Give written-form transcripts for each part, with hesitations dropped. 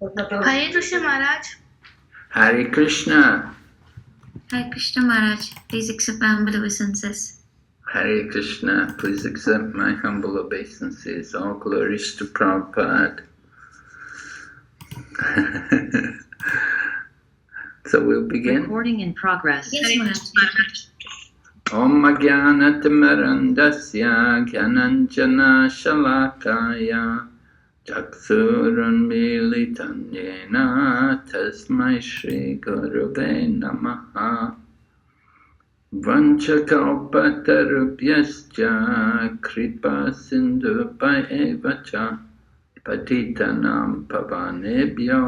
Hare Krishna Maharaj. Hare Krishna. Hare Krishna Maharaj. Please accept my humble obeisances. Hare Krishna. Please accept my humble obeisances. All glories to Prabhupada. So we'll begin. Recording in progress. Yes, Maharaj. Om Jnanatamrandasya Gyananjana Shalakaya Chaksurunmilitam Yena Tasmai Shri Gurave Namaha Vanchakalpatarubhyascha Kripa Sindhubhaivacha Patitanam Pavanebhyo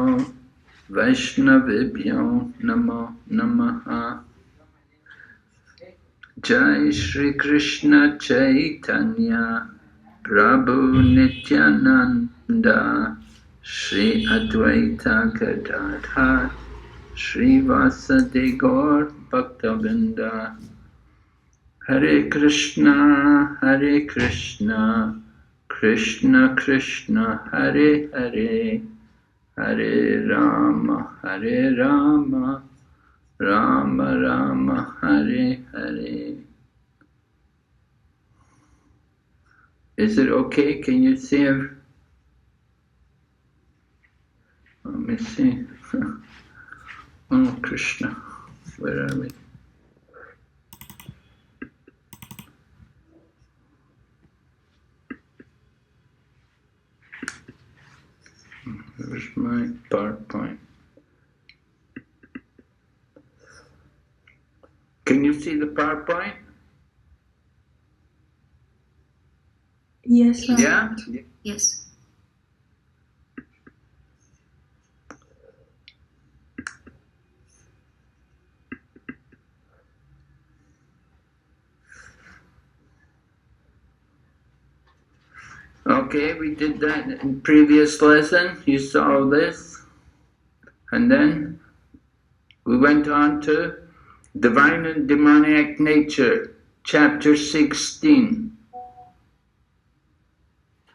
Vaishnavibhyo Namo Namaha. Jai Shri Krishna Chaitanya Prabhu Nityananda Shri Advaita Gadadhar Shri Vasadi Gaur Bhaktavinda. Hare Krishna Krishna Krishna Hare Hare Hare Rama Rama Rama Hare Hare. Is it okay? Can you see? Let me see. Oh, Krishna. Where are we? Where's my PowerPoint? Can you see the PowerPoint? Yes, sir. Yeah? Yes. Okay, we did that in previous lesson. You saw this. And then we went on to Divine and Demoniac Nature, chapter 16.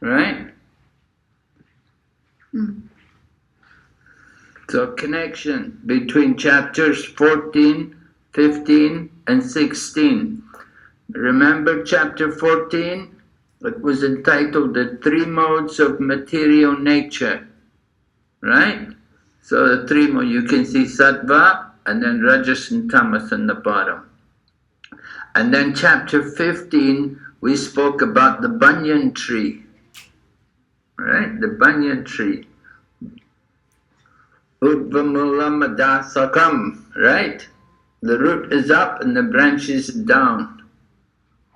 Right? So connection between chapters 14, 15 and 16. Remember chapter 14? It was entitled The Three Modes of Material Nature. Right? So the three modes, you can see Sattva and then Rajas and Tamas on the bottom. And then chapter 15, we spoke about the banyan tree. Right? The banyan tree. Udvamulammadasakam. Right? The root is up and the branches down.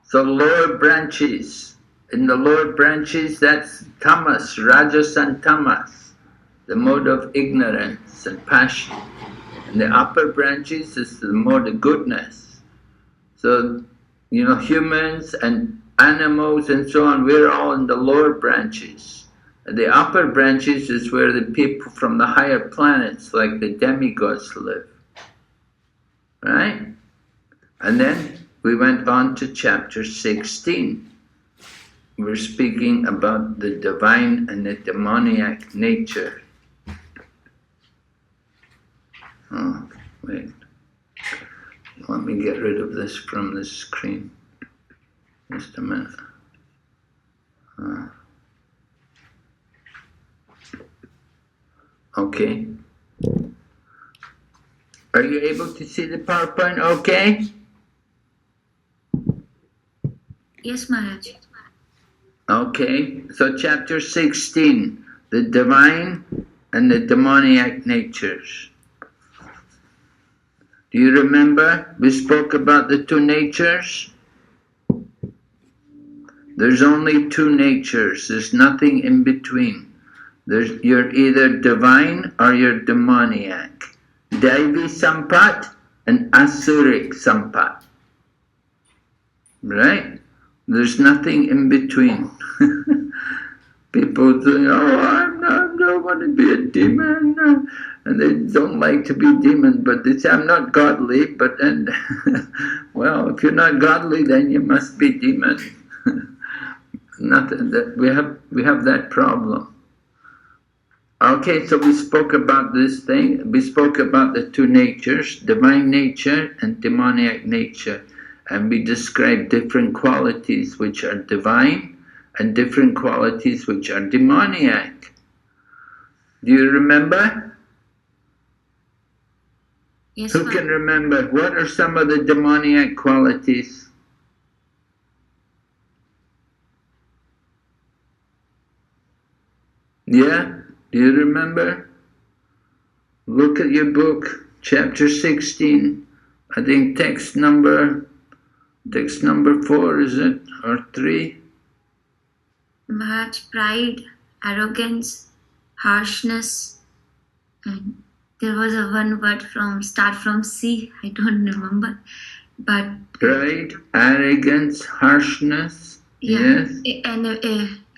So lower branches. In the lower branches, that's tamas, rajas and tamas, the mode of ignorance and passion. And the upper branches is the mode of goodness. So, humans and animals and so on, we're all in the lower branches. The upper branches is where the people from the higher planets, like the demigods, live. Right? And then we went on to chapter 16. We're speaking about the divine and the demoniac nature. Oh, wait. Let me get rid of this from the screen. Just a minute. Okay. Are you able to see the PowerPoint okay? Yes, Maharaj. Okay, so chapter 16, the divine and the demoniac natures. Do you remember we spoke about the two natures? There's only two natures, there's nothing in between. You're either divine or you're demoniac. Daivi Sampat and Asuric Sampat. Right? There's nothing in between. People say, I don't want to be a demon. And they don't like to be demon, but they say, I'm not godly. But then, well, if you're not godly, then you must be demon. Nothing that we have that problem. Okay, so we spoke about this thing. We spoke about the two natures, divine nature and demoniac nature. And we described different qualities which are divine and different qualities which are demoniac. Do you remember? Yes, Who can remember? What are some of the demoniac qualities? Yeah? Do you remember? Look at your book, chapter 16. I think text number 4, is it? Or 3? Maharaj, pride, arrogance, harshness, and there was a one word start from C. I don't remember, but Pride, arrogance, harshness. yeah, Yes. and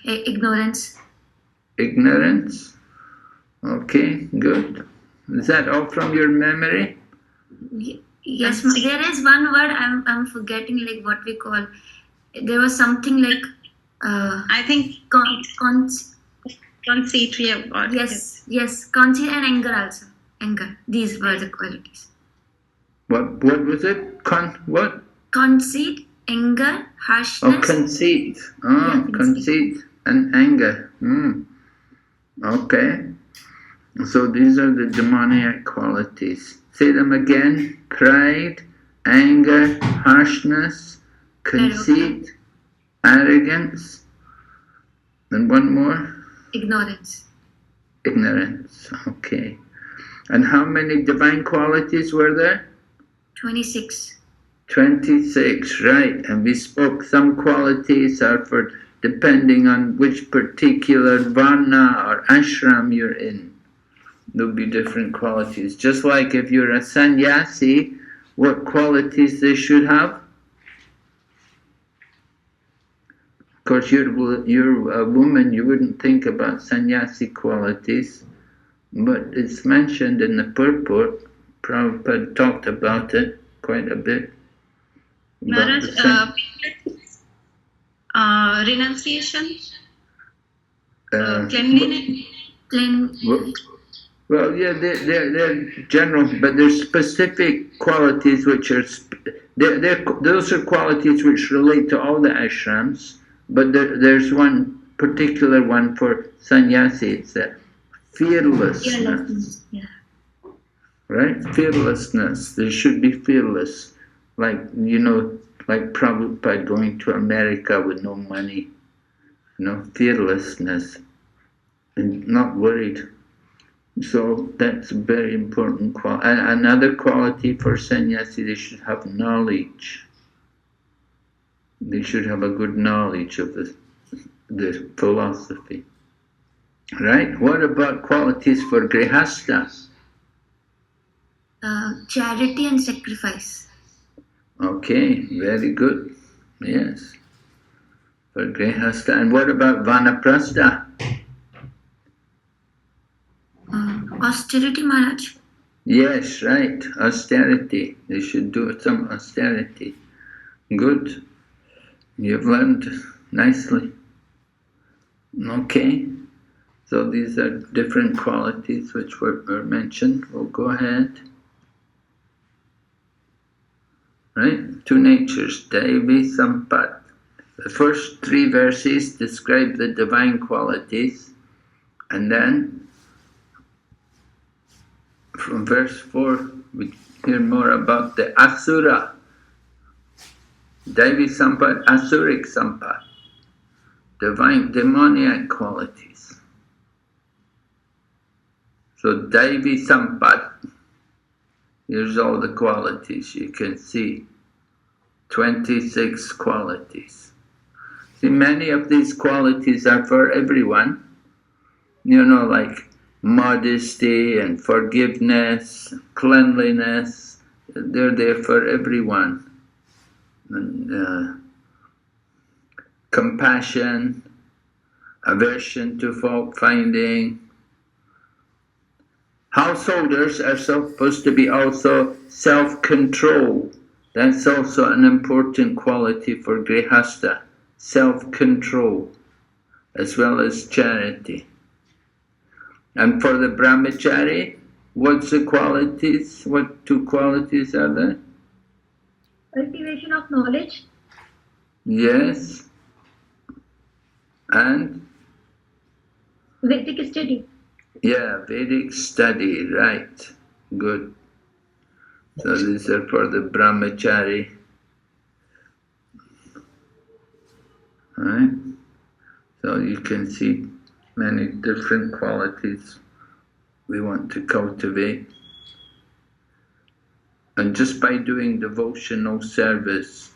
ignorance. Ignorance. Okay, good. Is that all from your memory? Yes, there is one word I'm forgetting, like what we call. There was something like I think conceit. Yes, conceit and anger also. Anger. These were the qualities. What was it? What? Conceit, anger, harshness. Oh, conceit. Oh, Yeah, conceit and anger. Okay. So these are the demoniac qualities. Say them again. Pride, anger, harshness, conceit, arrogance, and one more? Ignorance. Ignorance. Okay. And how many divine qualities were there? 26. 26, right. And we spoke some qualities are for depending on which particular varna or ashram you're in. There'll be different qualities. Just like if you're a sannyasi, what qualities they should have? Of course, you're a woman, you wouldn't think about sannyasi qualities, but it's mentioned in the purport. Prabhupada talked about it quite a bit. Maharaj, renunciation, cleanliness. Well, yeah, they're general, but there's specific qualities which are those are qualities which relate to all the ashrams. But there's one particular one for sannyasi. It's that fearlessness. Yeah. Right? Fearlessness. They should be fearless. Like, like Prabhupada going to America with no money. Fearlessness. And not worried. So that's a very important quality. Another quality for sannyasi, they should have knowledge. They should have a good knowledge of the philosophy. Right? What about qualities for grihastha? Charity and sacrifice. Okay, very good. Yes. For grihastha. And what about vanaprastha? Austerity, Maharaj. Yes, right. Austerity. They should do some austerity. Good. You've learned nicely. Okay. So these are different qualities which were mentioned. We'll go ahead. Right? Two natures, Devi Sampat. The first 3 verses describe the divine qualities, and then from verse 4 we hear more about the Asura. Devi Sampat, Asuric Sampat. Divine, demoniac qualities. So Devi Sampat, here's all the qualities you can see. 26 qualities. See, many of these qualities are for everyone. Like modesty and forgiveness, cleanliness. They're there for everyone. And compassion, aversion to fault finding. Householders are supposed to be also self-control. That's also an important quality for grihastha. Self-control, as well as charity. And for the brahmachari, what's the qualities? What two qualities are there? Cultivation of knowledge. Yes. And? Vedic study. Yeah, Vedic study, right. Good. So these are for the brahmachari. Right? So you can see many different qualities we want to cultivate. And just by doing devotional service,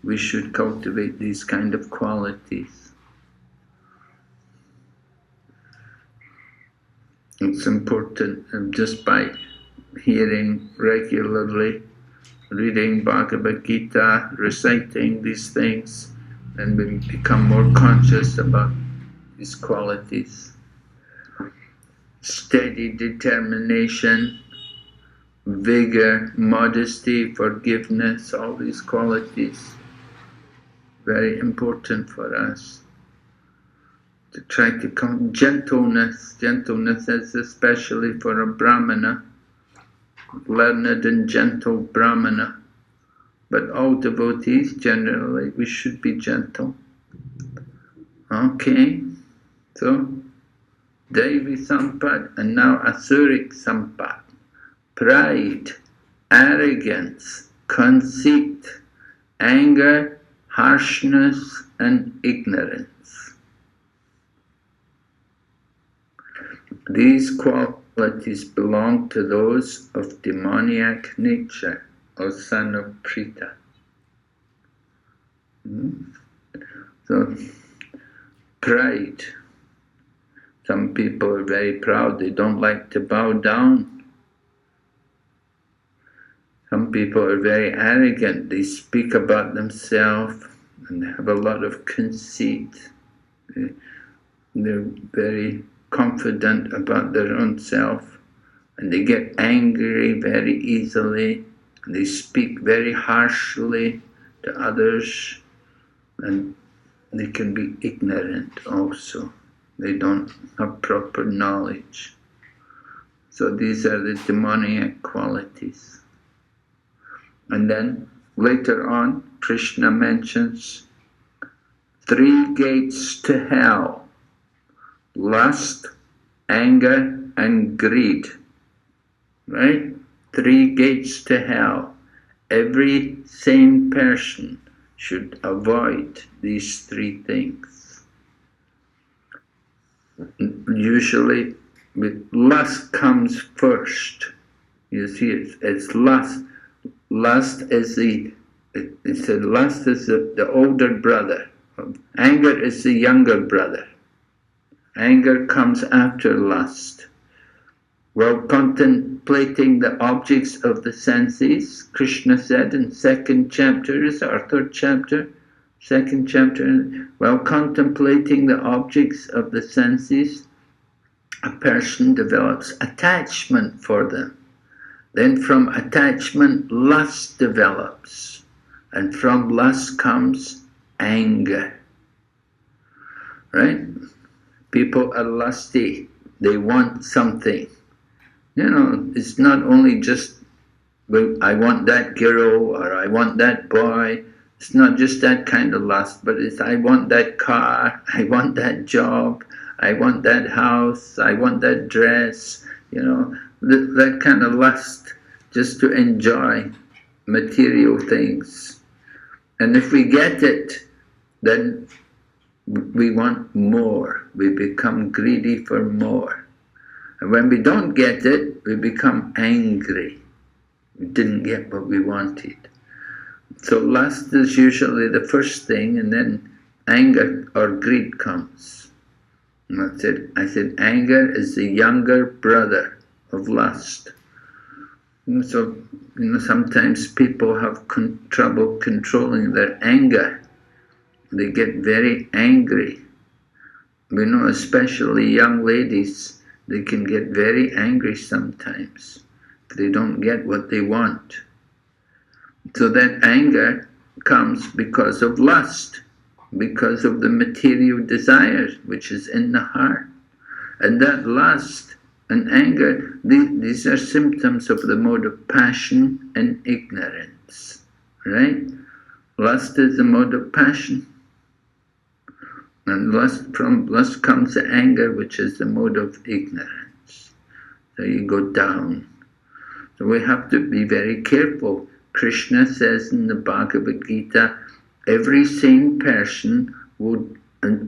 we should cultivate these kind of qualities. It's important, and just by hearing regularly, reading Bhagavad Gita, reciting these things, and we become more conscious about these qualities. Steady determination, vigor, modesty, forgiveness, all these qualities, very important for us. To try to come, gentleness is especially for a brahmana, learned and gentle brahmana. But all devotees, generally, we should be gentle. Okay, so Devi Sampad and now Asuric Sampad. Pride, arrogance, conceit, anger, harshness, and ignorance. These qualities belong to those of demoniac nature, O son of Prita. So, pride. Some people are very proud, they don't like to bow down. Some people are very arrogant, they speak about themselves and have a lot of conceit. They're very confident about their own self, and they get angry very easily, and they speak very harshly to others, and they can be ignorant also. They don't have proper knowledge. So these are the demoniac qualities. And then later on, Krishna mentions 3 gates to hell: lust, anger, and greed. Right? 3 gates to hell. Every sane person should avoid these 3 things. Usually, lust comes first. You see, it's lust. Lust is the older brother. Anger is the younger brother. Anger comes after lust. While contemplating the objects of the senses, Krishna said in 2nd chapter, is our 3rd chapter, 2nd chapter, while contemplating the objects of the senses, a person develops attachment for them. Then from attachment, lust develops. And from lust comes anger. Right? People are lusty. They want something. You know, it's not only just, well, I want that girl or I want that boy. It's not just that kind of lust, but it's I want that car, I want that job, I want that house, I want that dress, you know, that kind of lust, just to enjoy material things. And if we get it, then we want more. We become greedy for more. And when we don't get it, we become angry. We didn't get what we wanted. So lust is usually the first thing, and then anger or greed comes. And I said anger is the younger brother of lust. And so, sometimes people have trouble controlling their anger. They get very angry. We know especially young ladies, they can get very angry sometimes if they don't get what they want. So that anger comes because of lust, because of the material desires which is in the heart. And that lust And anger, these are symptoms of the mode of passion and ignorance, right? Lust is the mode of passion. And from lust comes the anger, which is the mode of ignorance. So you go down. So we have to be very careful. Krishna says in the Bhagavad Gita, every sane person would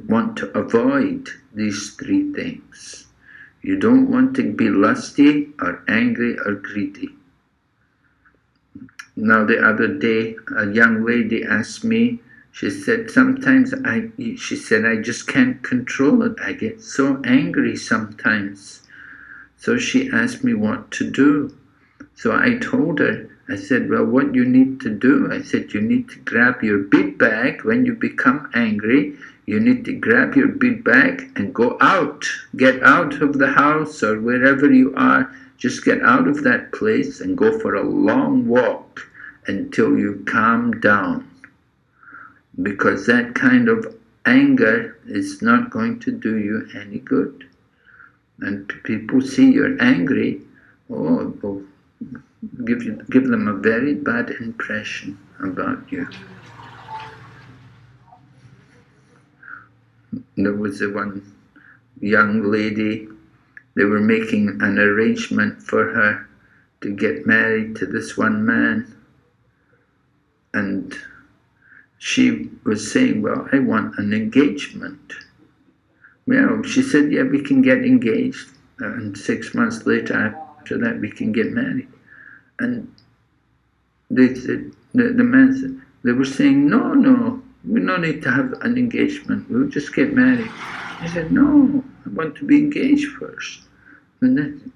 want to avoid these three things. You don't want to be lusty or angry or greedy. Now the other day, a young lady asked me, she said, sometimes I just can't control it. I get so angry sometimes. So she asked me what to do. So I told her, I said, well, what you need to do, I said, you need to grab your big bag when you become angry. You need to grab your big bag and go out. Get out of the house or wherever you are. Just get out of that place and go for a long walk until you calm down. Because that kind of anger is not going to do you any good. And people see you're angry, will give them a very bad impression about you. There was one young lady, they were making an arrangement for her to get married to this one man. And she was saying, well, I want an engagement. Well, she said, yeah, we can get engaged. And 6 months later, after that, we can get married. And they said, the man said, they were saying, no, we don't need to have an engagement. We'll just get married. I said, no, I want to be engaged first. And then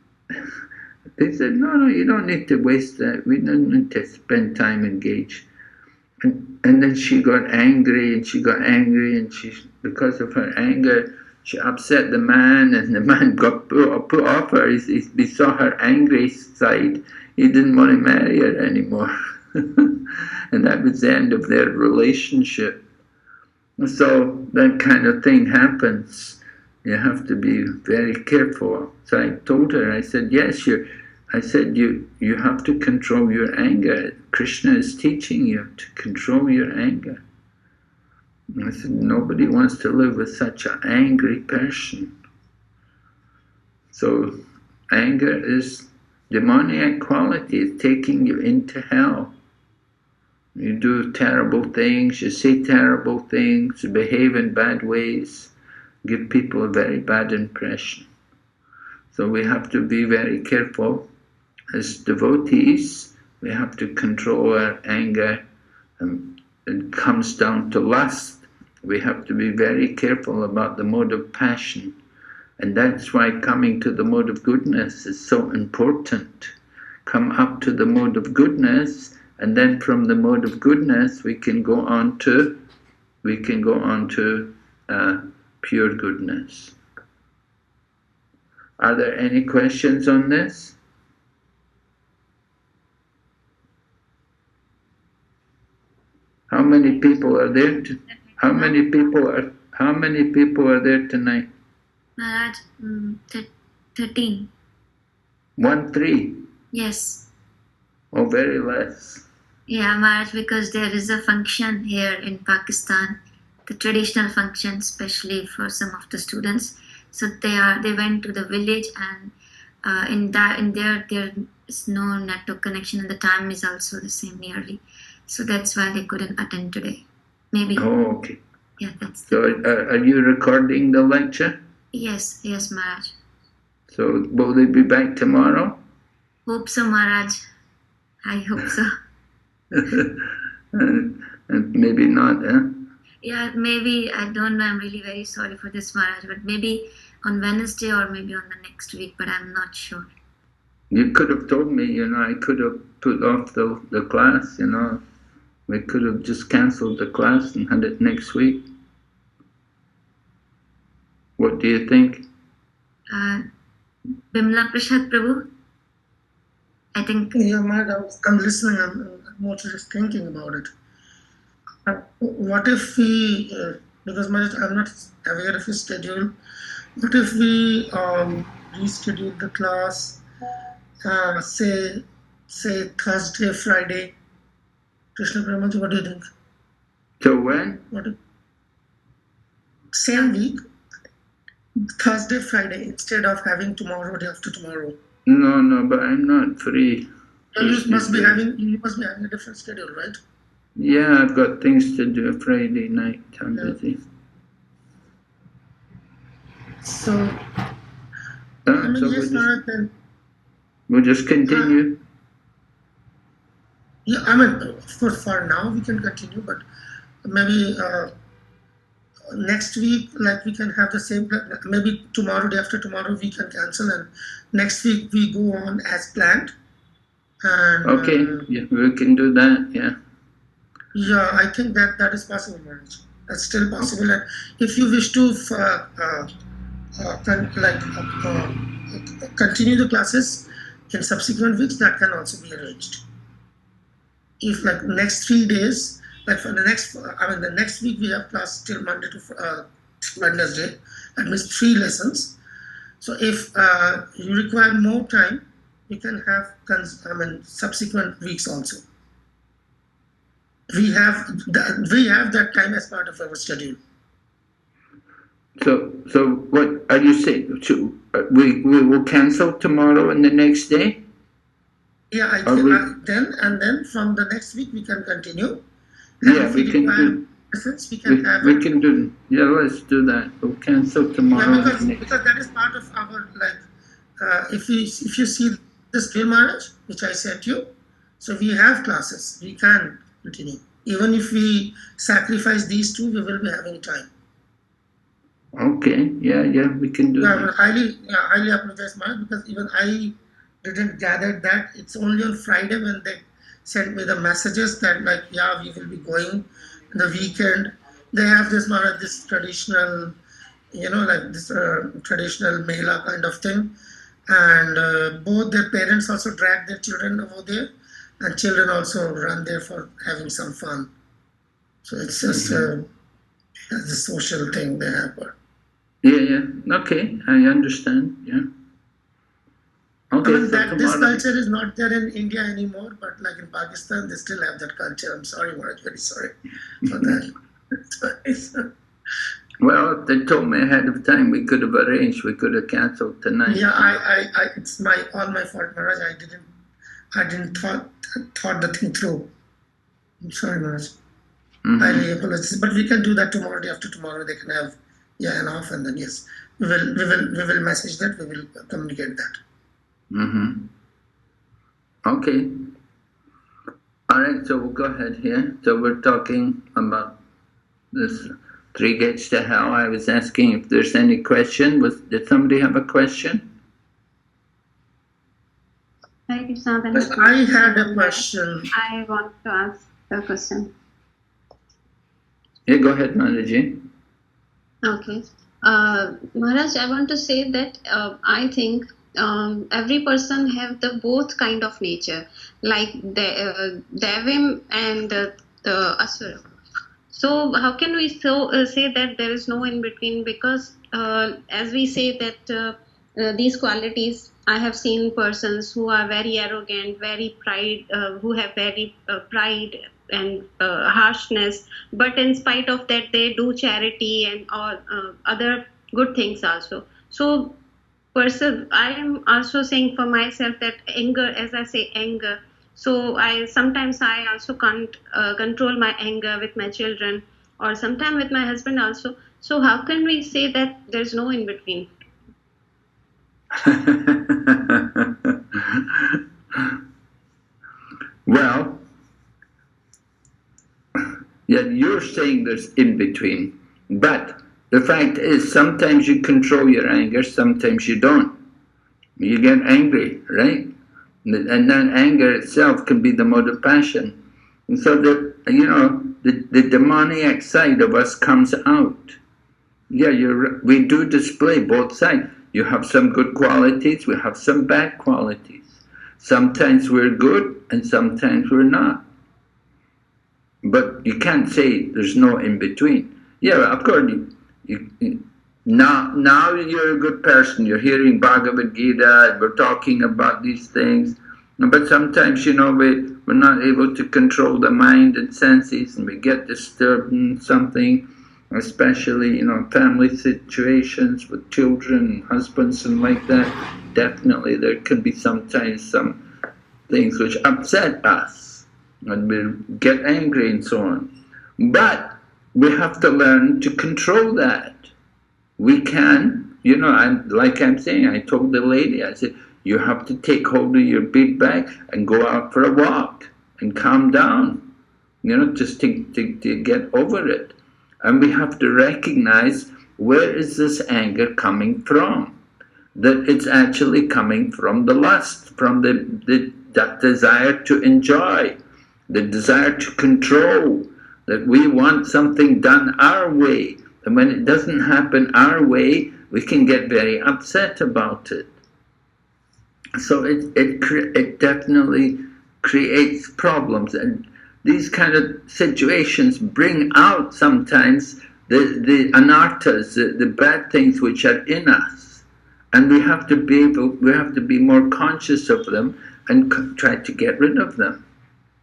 they said, no, you don't need to waste that. We don't need to spend time engaged. And then she got angry, and because of her anger, she upset the man, and the man got put off her. He saw her angry side. He didn't want to marry her anymore. And that was the end of their relationship. So that kind of thing happens. You have to be very careful. So I told her, I said, yes, you have to control your anger. Krishna is teaching you to control your anger. And I said, nobody wants to live with such an angry person. So anger is demoniac quality. It's taking you into hell. You do terrible things, you say terrible things, you behave in bad ways, give people a very bad impression. So we have to be very careful. As devotees, we have to control our anger. It comes down to lust. We have to be very careful about the mode of passion. And that's why coming to the mode of goodness is so important. Come up to the mode of goodness, and then from the mode of goodness we can go on to pure goodness. Are there any questions on this? How many people are there? How many people are there tonight? Maharaj, 13. 13? Yes. Oh, very less. Yeah, Maharaj, because there is a function here in Pakistan, the traditional function, especially for some of the students. So they went to the village, and in there is no network connection, and the time is also the same nearly. So that's why they couldn't attend today. Maybe. Oh, okay. Yeah, that's. So are you recording the lecture? Yes, Maharaj. So will they be back tomorrow? Hope so, Maharaj. I hope so. and maybe not, eh? Yeah, maybe. I don't know. I'm really very sorry for this, Maharaj. But maybe on Wednesday or maybe on the next week, but I'm not sure. You could have told me, I could have put off the class, We could have just cancelled the class and had it next week. What do you think? Bimla Prashad Prabhu? I think. Yeah, madam, I'm listening. I'm also just thinking about it. What if we, because I'm not aware of his schedule, what if we reschedule the class, say Thursday, Friday. Krishna Pramaji, what do you think? So when? Same week, Thursday, Friday, instead of having tomorrow, day after tomorrow. No, but I'm not free. You must be having a different schedule, right? Yeah, I've got things to do Friday night. I'm busy. So, we'll just continue. Yeah, I mean, for now we can continue, but maybe next week, like we can have the same. Maybe tomorrow, day after tomorrow, we can cancel, and next week we go on as planned. And, okay, yeah, we can do that. Yeah. Yeah, I think that is possible, Maharaj. That's still possible, and if you wish to continue the classes in subsequent weeks, that can also be arranged. If like next 3 days, like for the next week we have class till Monday to Wednesday, that means 3 lessons. So if you require more time, we can have subsequent weeks also. We have that time as part of our schedule. So what are you saying? We will cancel tomorrow and the next day? Yeah, I think then from the next week we can continue. And yeah, we can do. We can do. Yeah, let's do that. We'll cancel tomorrow. Yeah, because that is part of our if you see this drill Maharaj, which I sent you, so we have classes. We can continue. Even if we sacrifice these two, we will be having time. Okay. Yeah, we can do that. I highly apologize, Maharaj, because even I didn't gather that. It's only on Friday when they sent me the messages that we will be going in the weekend. They have this Maharaj, this traditional, traditional Mela kind of thing. And both their parents also drag their children over there, and children also run there for having some fun. So it's just the social thing they have. Yeah. Okay, I understand. Yeah. Okay. I mean, this culture is not there in India anymore, but like in Pakistan, they still have that culture. I'm sorry, Maharaj, very sorry for that. Well, if they told me ahead of time, we could have arranged. We could have cancelled tonight. Yeah, it's all my fault, Maharaj. I didn't thought the thing through. I'm sorry, Maharaj. I really apologize, but we can do that tomorrow. Day after tomorrow, they can have an off, and then yes, we will message that. We will communicate that. Okay. All right. So we'll go ahead here. So we're talking about this 3 gates to hell. I was asking if there's any question. Did somebody have a question? I had a question. I want to ask a question. Yeah, go ahead, Mataji. Okay. Maharaj, I want to say that I think every person have the both kind of nature, like the Devim and the Asura. So how can we say that there is no in between? Because as we say that these qualities, I have seen persons who are very arrogant, very who have very pride and harshness, but in spite of that they do charity and all other good things also. So I am also saying for myself that anger, as I say, anger. So sometimes I also can't control my anger with my children, or sometimes with my husband also. So how can we say that there's no in between? Well, yeah, you're saying there's in between, but the fact is sometimes you control your anger, sometimes you don't. You get angry, right? And that anger itself can be the mode of passion. And so the demoniac side of us comes out. Yeah, we do display both sides. You have some good qualities, we have some bad qualities. Sometimes we're good and sometimes we're not. But you can't say there's no in between. Yeah, of course, Now you're a good person. You're hearing Bhagavad Gita. We're talking about these things, but sometimes we're not able to control the mind and senses, and we get disturbed in something, especially family situations with children, husbands, and like that. Definitely, there can be sometimes some things which upset us, and we get angry and so on. But we have to learn to control that. We can, I'm saying, I told the lady, I said, you have to take hold of your big bag and go out for a walk and calm down, just to get over it. And we have to recognize, where is this anger coming from? That it's actually coming from the lust, from that desire to enjoy, the desire to control, that we want something done our way. And when it doesn't happen our way, we can get very upset about it. So it definitely creates problems. And these kind of situations bring out sometimes the anarthas, the bad things which are in us. And we have to be more conscious of them and try to get rid of them.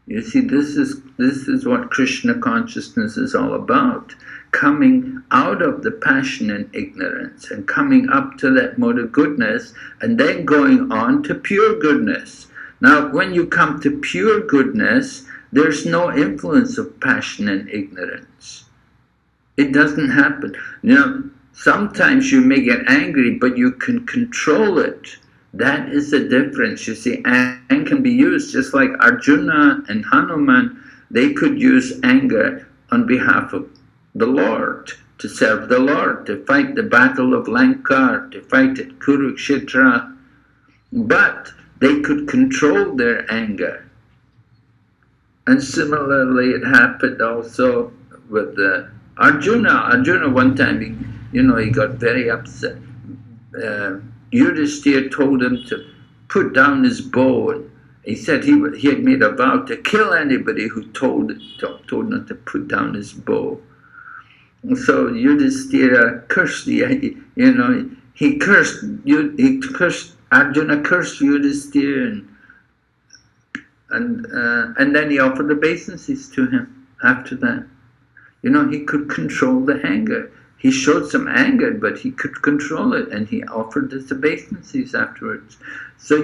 You see, this is what Krishna consciousness is all about. Coming out of the passion and ignorance and coming up to that mode of goodness, and then going on to pure goodness. Now, when you come to pure goodness, there's no influence of passion and ignorance. It doesn't happen. Sometimes you may get angry, but you can control it. That is the difference. You see, anger can be used just like Arjuna and Hanuman. They could use anger on behalf of the Lord, to serve the Lord, to fight the battle of Lanka, to fight at Kurukshetra. But they could control their anger. And similarly, it happened also with Arjuna. Arjuna, one time, he got very upset. Yudhishthira told him to put down his bow. And he said he had made a vow to kill anybody who told him to put down his bow. And so Yudhishthira cursed he cursed Arjuna, cursed Yudhishthira, and then he offered obeisances to him after that. He could control the anger. He showed some anger, but he could control it, and he offered his obeisances afterwards. So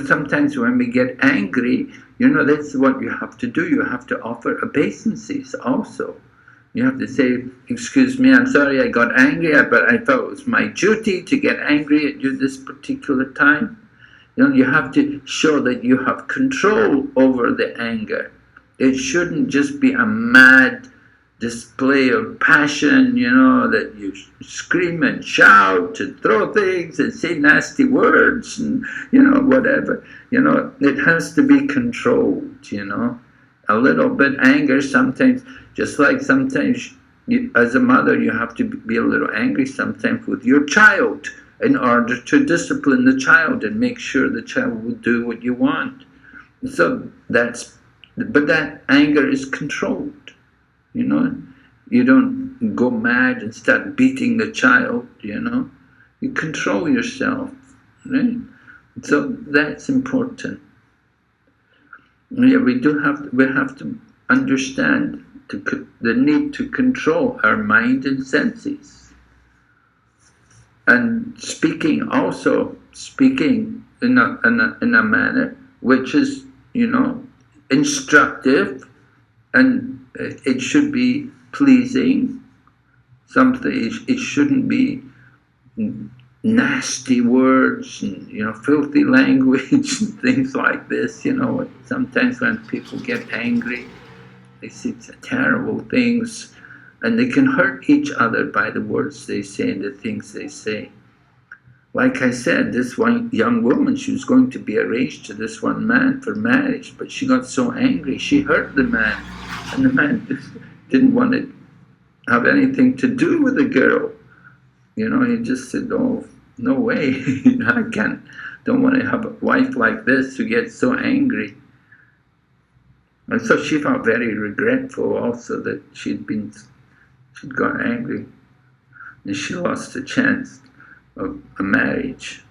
sometimes when we get angry, that's what you have to do. You have to offer obeisances also. You have to say, excuse me, I'm sorry I got angry, but I thought it was my duty to get angry at you this particular time. You have to show that you have control over the anger. It shouldn't just be a mad display of passion, that you scream and shout and throw things and say nasty words and, whatever. It has to be controlled, A little bit anger sometimes, just like sometimes as a mother you have to be a little angry sometimes with your child in order to discipline the child and make sure the child will do what you want. So but that anger is controlled. You don't go mad and start beating the child, You control yourself, right? So that's important. Yeah, we have to understand the need to control our mind and senses. And speaking in a manner which is, instructive, and it should be pleasing. It shouldn't be nasty words and filthy language and things like this. Sometimes when people get angry, they say terrible things, and they can hurt each other by the words they say and the things they say. Like I said, this one young woman, she was going to be arranged to this one man for marriage, but she got so angry, she hurt the man. And the man just didn't want to have anything to do with the girl. He just said, oh, no way. Don't want to have a wife like this who gets so angry. And so she felt very regretful also that she'd got angry. and she lost a chance of a marriage.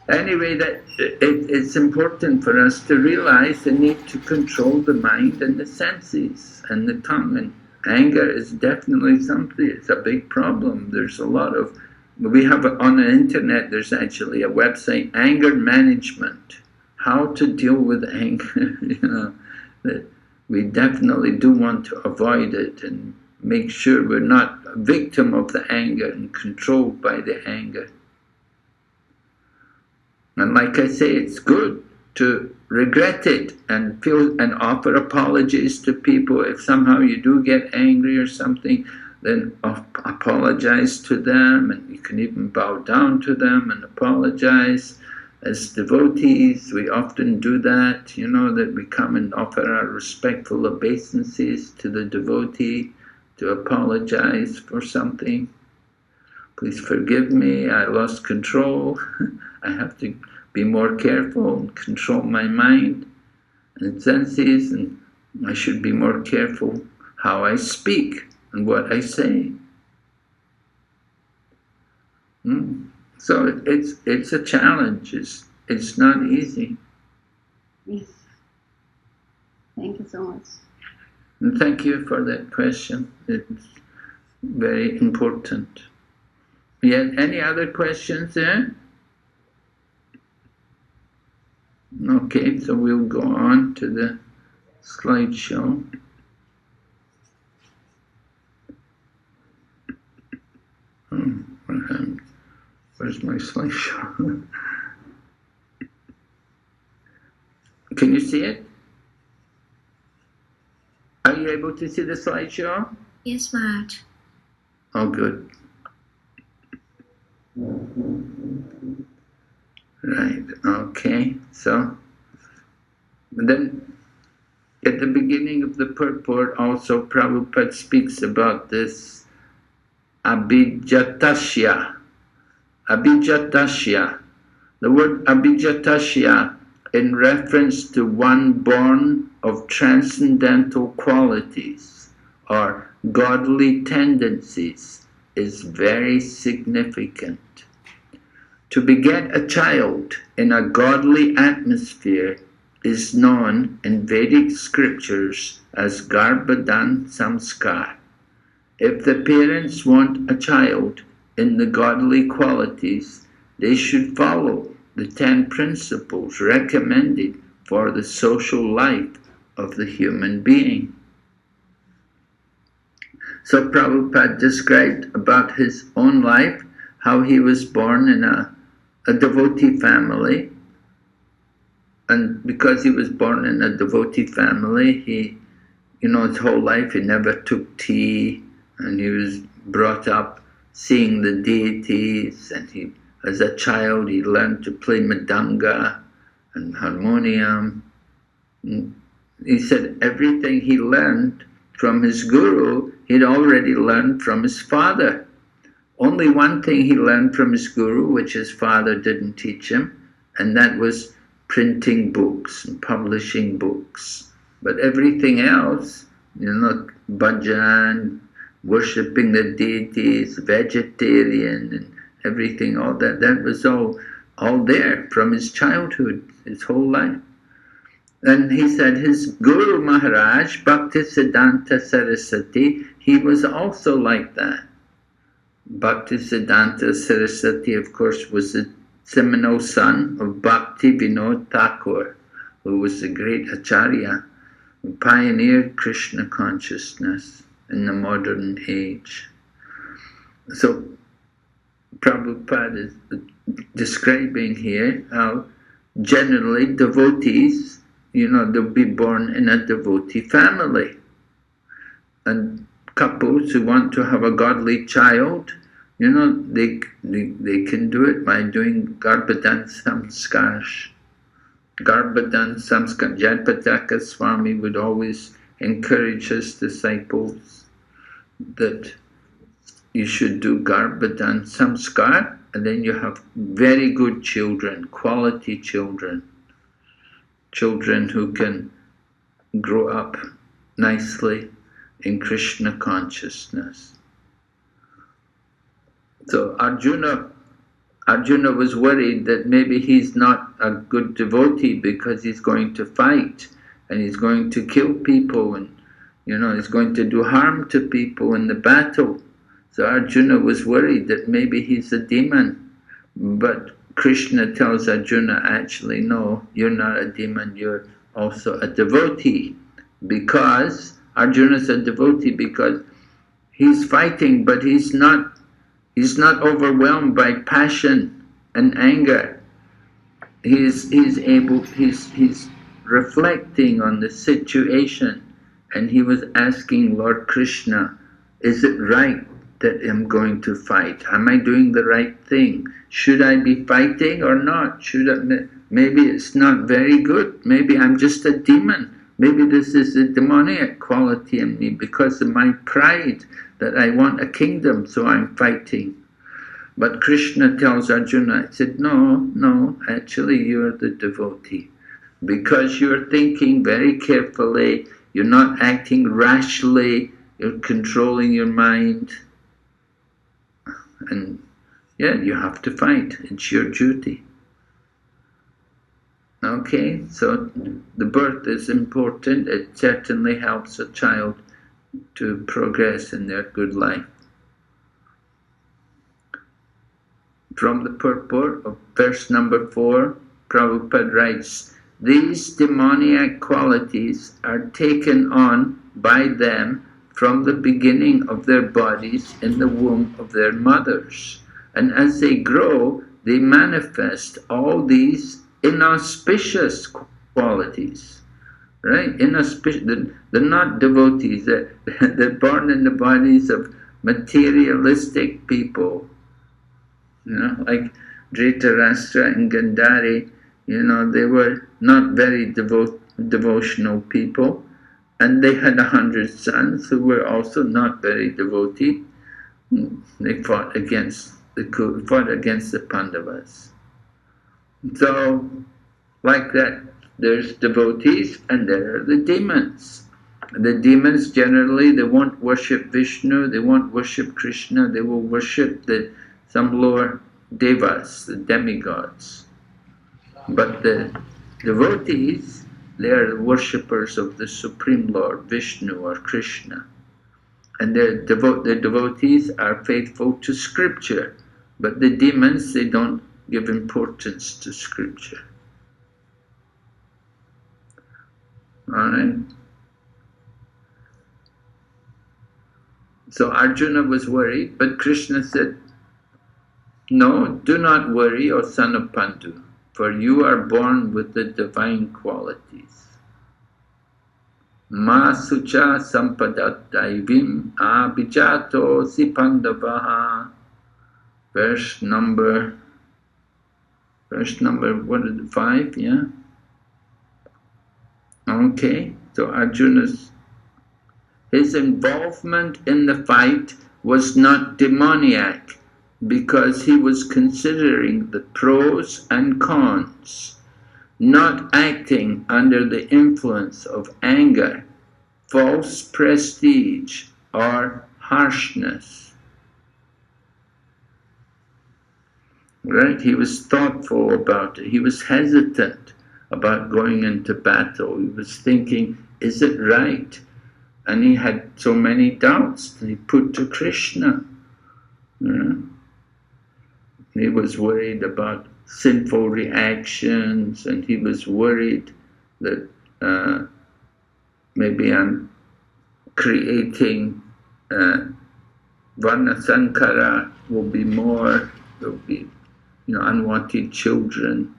Anyway, it's important for us to realize the need to control the mind and the senses and the tongue. And anger is definitely something, it's a big problem. There's a lot of, we have on the internet, there's actually a website, anger management, how to deal with anger. That we definitely do want to avoid it and make sure we're not a victim of the anger and controlled by the anger. And like I say, it's good to regret it and feel and offer apologies to people. If somehow you do get angry or something, then apologize to them, and you can even bow down to them and apologize. As devotees, we often do that, that we come and offer our respectful obeisances to the devotee to apologize for something. Please forgive me, I lost control. I have to be more careful and control my mind and senses, and I should be more careful how I speak and what I say. So it's a challenge. It's not easy. Yes. Thank you so much. And thank you for that question. It's very important. Yeah, any other questions there? Okay, so we'll go on to the slideshow. Where's my slideshow? Can you see it? Are you able to see the slideshow? Yes, Maharaj. Oh, good. Right, okay, so then at the beginning of the purport also Prabhupada speaks about this abhijatasya. Abhijatasya. The word abhijatasya in reference to one born of transcendental qualities or godly tendencies is very significant. To beget a child in a godly atmosphere is known in Vedic scriptures as Garbhadan Samskar. If the parents want a child in the godly qualities, they should follow the 10 principles recommended for the social life of the human being. So Prabhupada described about his own life, how he was born in a devotee family, and because he was born in a devotee family, he, his whole life he never took tea, and he was brought up seeing the deities, and he, as a child, he learned to play mridanga and harmonium. And he said everything he learned from his guru, he'd already learned from his father. Only one thing he learned from his guru, which his father didn't teach him, and that was printing books and publishing books. But everything else, bhajan, worshipping the deities, vegetarian, and everything, all that was all there from his childhood, his whole life. And he said his Guru Maharaj, Bhakti-Siddhanta Saraswati, he was also like that. Bhakti-Siddhanta Saraswati, of course, was the seminal son of Bhakti Vinod Thakur, who was the great Acharya, who pioneered Krishna consciousness in the modern age. So Prabhupada is describing here how generally devotees, they'll be born in a devotee family. And couples who want to have a godly child, they can do it by doing Garbhadan Samskar. Garbhadan Samskar. Jayapataka Swami would always encourage his disciples that you should do Garbhadan Samskar, and then you have very good children, quality children who can grow up nicely in Krishna consciousness. So Arjuna was worried that maybe he's not a good devotee because he's going to fight and he's going to kill people and he's going to do harm to people in the battle. So Arjuna was worried that maybe he's a demon. But Krishna tells Arjuna, actually, no, you're not a demon, you're also a devotee. Because Arjuna's a devotee because he's fighting, but he's not overwhelmed by passion and anger. He's reflecting on the situation, and he was asking Lord Krishna, is it right that I'm going to fight? Am I doing the right thing? Should I be fighting or not? Maybe it's not very good. Maybe I'm just a demon. Maybe this is a demoniac quality in me because of my pride that I want a kingdom, so I'm fighting. But Krishna tells Arjuna, he said, no, actually you're the devotee. Because you're thinking very carefully, you're not acting rashly, you're controlling your mind. And yeah, you have to fight. It's your duty. Okay, so the birth is important. It certainly helps a child to progress in their good life. From the purport of verse number 4, Prabhupada writes, these demoniac qualities are taken on by them from the beginning of their bodies in the womb of their mothers. And as they grow, they manifest all these inauspicious qualities. Right? Inauspicious. They're not devotees. They're born in the bodies of materialistic people. Like Dhritarashtra and Gandhari, they were not very devotional people. And they had 100 sons who were also not very devotee. They fought against the Pandavas. So, like that, there's devotees and there are the demons. The demons generally, they won't worship Vishnu, they won't worship Krishna, they will worship some lower devas, the demigods. But the devotees, they are the worshippers of the Supreme Lord, Vishnu or Krishna. And the devotees are faithful to scripture. But the demons, they don't give importance to scripture. Alright? So Arjuna was worried, but Krishna said, no, do not worry, O son of Pandu, for you are born with the divine qualities. Ma sucha sampadat daivim abhijato si pandavaha. Verse number 5, yeah? Okay, so his involvement in the fight was not demoniac because he was considering the pros and cons, not acting under the influence of anger, false prestige, or harshness. Right? He was thoughtful about it. He was hesitant about going into battle. He was thinking, is it right? And he had so many doubts that he put to Krishna. He was worried about sinful reactions, and he was worried that maybe I'm creating Varna Sankara will be more, there will be unwanted children.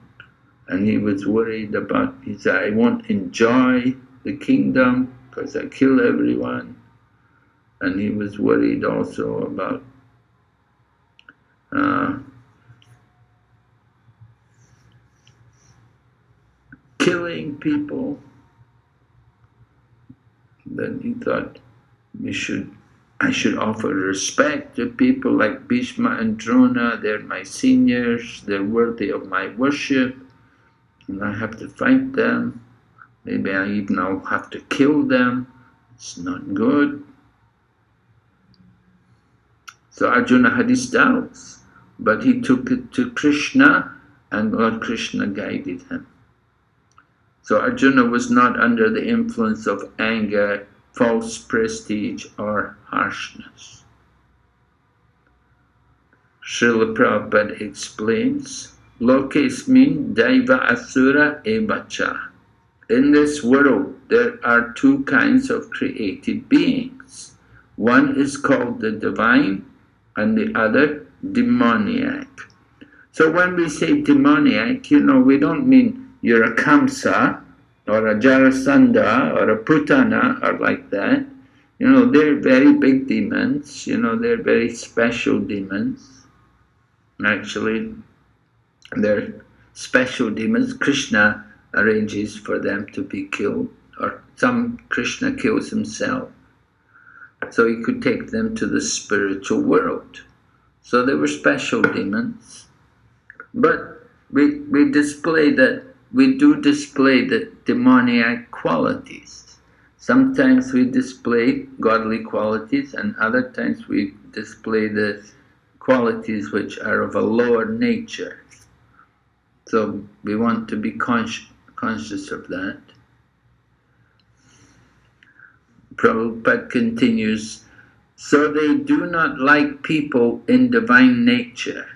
And he was worried about, he said, I won't enjoy the kingdom because I kill everyone. And he was worried also about killing people. Then he thought I should offer respect to people like Bhishma and Drona. They're my seniors, they're worthy of my worship, and I have to fight them. Maybe I'll have to kill them. It's not good. So Arjuna had his doubts, but he took it to Krishna, and Lord Krishna guided him. So Arjuna was not under the influence of anger, false prestige, or harshness. Srila Prabhupada explains, Lokesmin Daiva Asura Evacha. In this world, there are two kinds of created beings. One is called the divine, and the other demoniac. So when we say demoniac, we don't mean you're a Kamsa, or a Jarasandha, or a Putana, or like that. They're very big demons, they're very special demons. Actually, they're special demons. Krishna arranges for them to be killed, or some Krishna kills himself, so he could take them to the spiritual world. So they were special demons. But we do display the demoniac qualities. Sometimes we display godly qualities, and other times we display the qualities which are of a lower nature. So we want to be conscious of that. Prabhupada continues, so they do not like people in divine nature.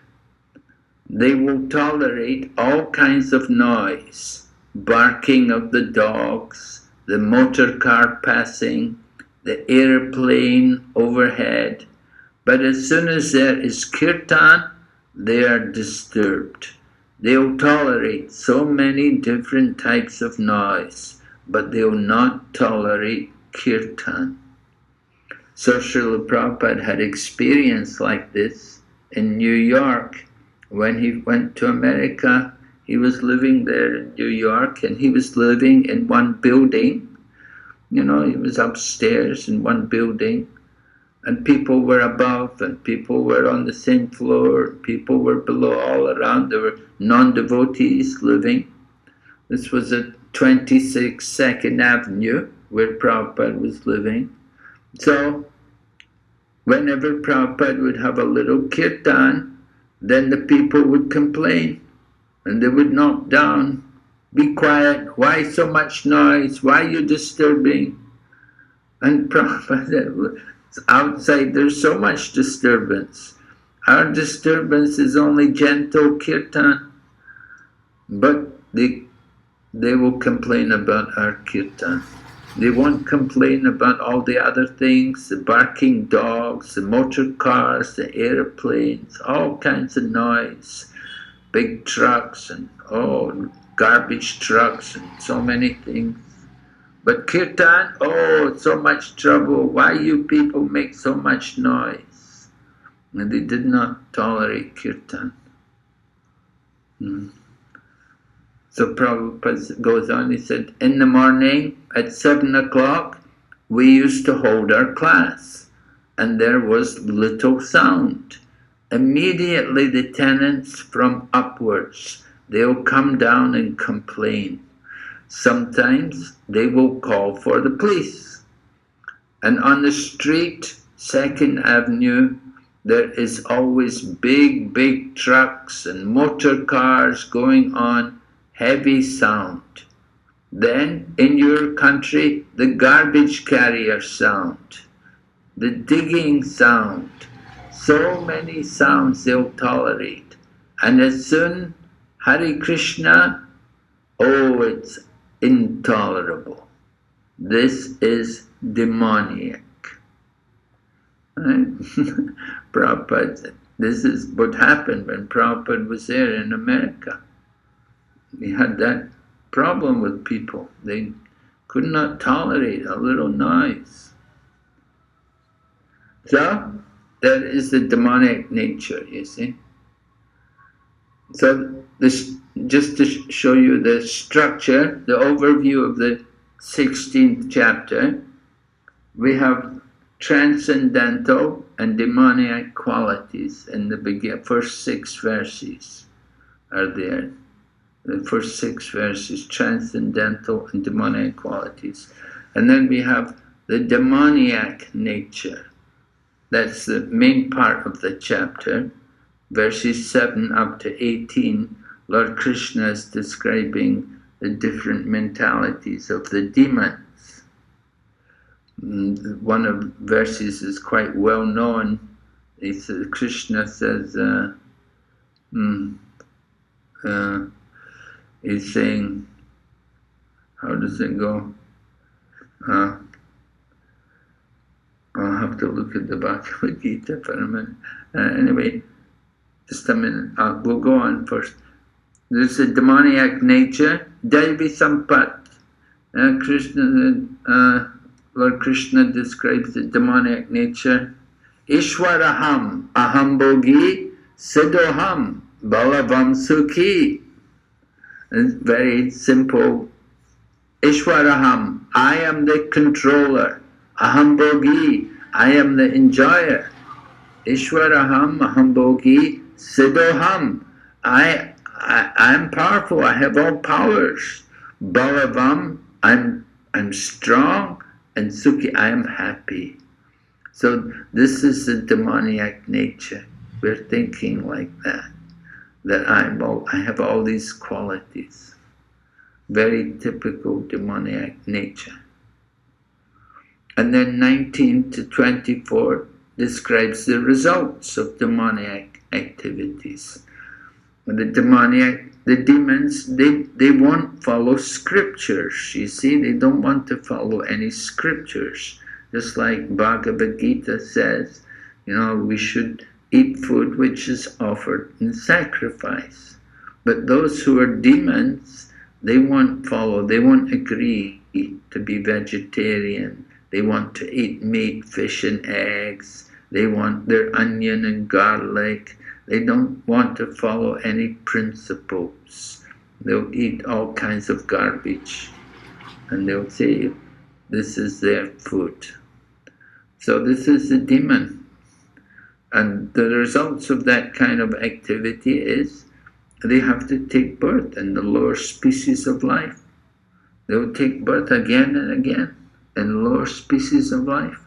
They will tolerate all kinds of noise, barking of the dogs, the motor car passing, the airplane overhead. But as soon as there is kirtan, they are disturbed. They'll tolerate so many different types of noise, but they'll not tolerate kirtan. So Srila Prabhupada had experience like this in New York. When he went to America, he was living there in New York, and he was living in one building. He was upstairs in one building, and people were above, and people were on the same floor, people were below, all around. There were non-devotees living. This was at 26 2nd Avenue, where Prabhupada was living. So, whenever Prabhupada would have a little kirtan, then the people would complain, and they would knock down, be quiet, why so much noise, why are you disturbing? And Prabhupada, outside there's so much disturbance. Our disturbance is only gentle kirtan, but they will complain about our kirtan. They won't complain about all the other things, the barking dogs, the motor cars, the airplanes, all kinds of noise, big trucks and garbage trucks and so many things. But kirtan, it's so much trouble. Why you people make so much noise? And they did not tolerate kirtan. So Prabhupada goes on, he said, in the morning at 7 o'clock, we used to hold our class, and there was little sound. Immediately the tenants from upwards, they'll come down and complain. Sometimes they will call for the police. And on the street, 2nd Avenue, there is always big, big trucks and motor cars going on, heavy sound. Then, in your country, the garbage carrier sound, the digging sound, so many sounds they'll tolerate. And as soon Hare Krishna, it's intolerable. This is demoniac. Right? Prabhupada, this is what happened when Prabhupada was there in America. He had that problem with people. They could not tolerate a little noise. So, that is the demonic nature, you see. So, this, just to show you the structure, the overview of the 16th chapter, we have transcendental and demoniac qualities in the first 6 verses are there. The first 6 verses, transcendental and demoniac qualities. And then we have the demoniac nature. That's the main part of the chapter. Verses 7 up to 18, Lord Krishna is describing the different mentalities of the demons. One of the verses is quite well known. Krishna says, he's saying, how does it go? I'll have to look at the Bhagavad Gita for a minute. Anyway, just a minute. We'll go on first. There's a demoniac nature, Devi Sampat. Lord Krishna describes the demoniac nature. Ishwaraham, ahambogi, siddhoham, balavam sukhi. It's very simple. Ishwaraham, I am the controller. Ahambogi, I am the enjoyer. Ishwaraham, ahambogi, siddhoham, I am powerful, I have all powers. Balavam, I'm strong, and Sukhi, I am happy. So this is the demoniac nature. We're thinking like that I have all these qualities. Very typical demoniac nature. And then 19 to 24 describes the results of demoniac activities. The demons, they won't follow scriptures. You see, they don't want to follow any scriptures. Just like Bhagavad Gita says, we should eat food which is offered in sacrifice. But those who are demons, they won't follow, they won't agree to be vegetarian. They want to eat meat, fish and eggs. They want their onion and garlic. They don't want to follow any principles. They'll eat all kinds of garbage. And they'll say, this is their food. So this is the demon. And the results of that kind of activity is they have to take birth in the lower species of life. They'll take birth again and again in lower species of life.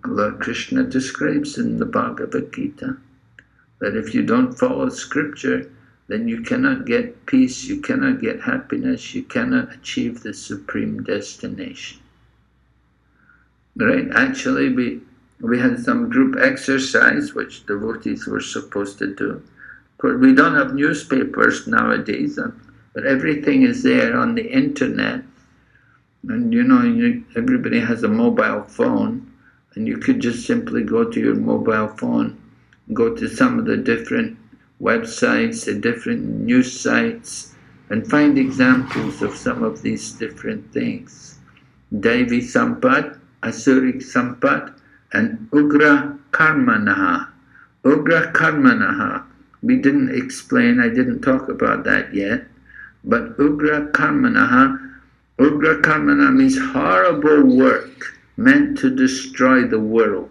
Lord Krishna describes in the Bhagavad Gita that if you don't follow scripture, then you cannot get peace, you cannot get happiness, you cannot achieve the supreme destination. Right? Actually, we had some group exercise which devotees were supposed to do. Of course, we don't have newspapers nowadays, but everything is there on the internet. And everybody has a mobile phone, and you could just simply go to your mobile phone, go to some of the different websites, the different news sites, and find examples of some of these different things. Devi Sampat, Asurik Sampat, and Ugra Karmanaha. Ugra Karmanaha. We didn't explain, I didn't talk about that yet, but Ugra Karmanaha, Ugra Karmana means horrible work meant to destroy the world.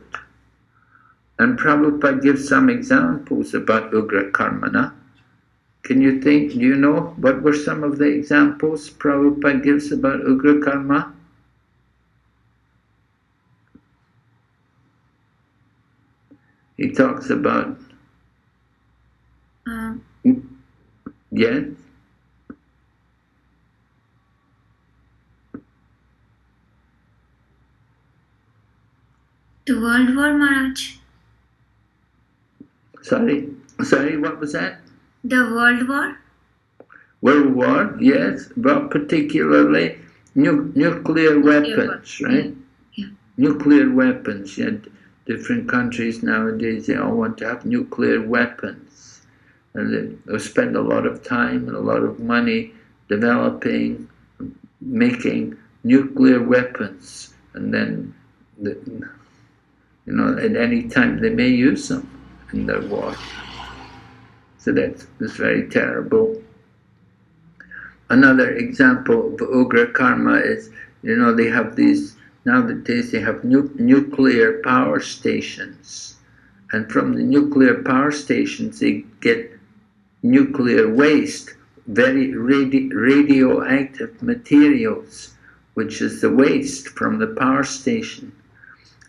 And Prabhupada gives some examples about Ugra Karmana. Can you think, do you know what were some of the examples Prabhupada gives about Ugra Karma? He talks about... Yes? The World War, Maharaj. Sorry, what was that? The World War? World War, yes, but particularly nuclear weapons, right? Yeah. Nuclear weapons, yeah. Different countries nowadays, they all want to have nuclear weapons. And they'll spend a lot of time and a lot of money developing, making nuclear weapons. And then, at any time they may use them in their war. So that's very terrible. Another example of Ugra Karma is, they have these, nowadays they have nuclear power stations. And from the nuclear power stations they get nuclear waste, very radioactive materials, which is the waste from the power station.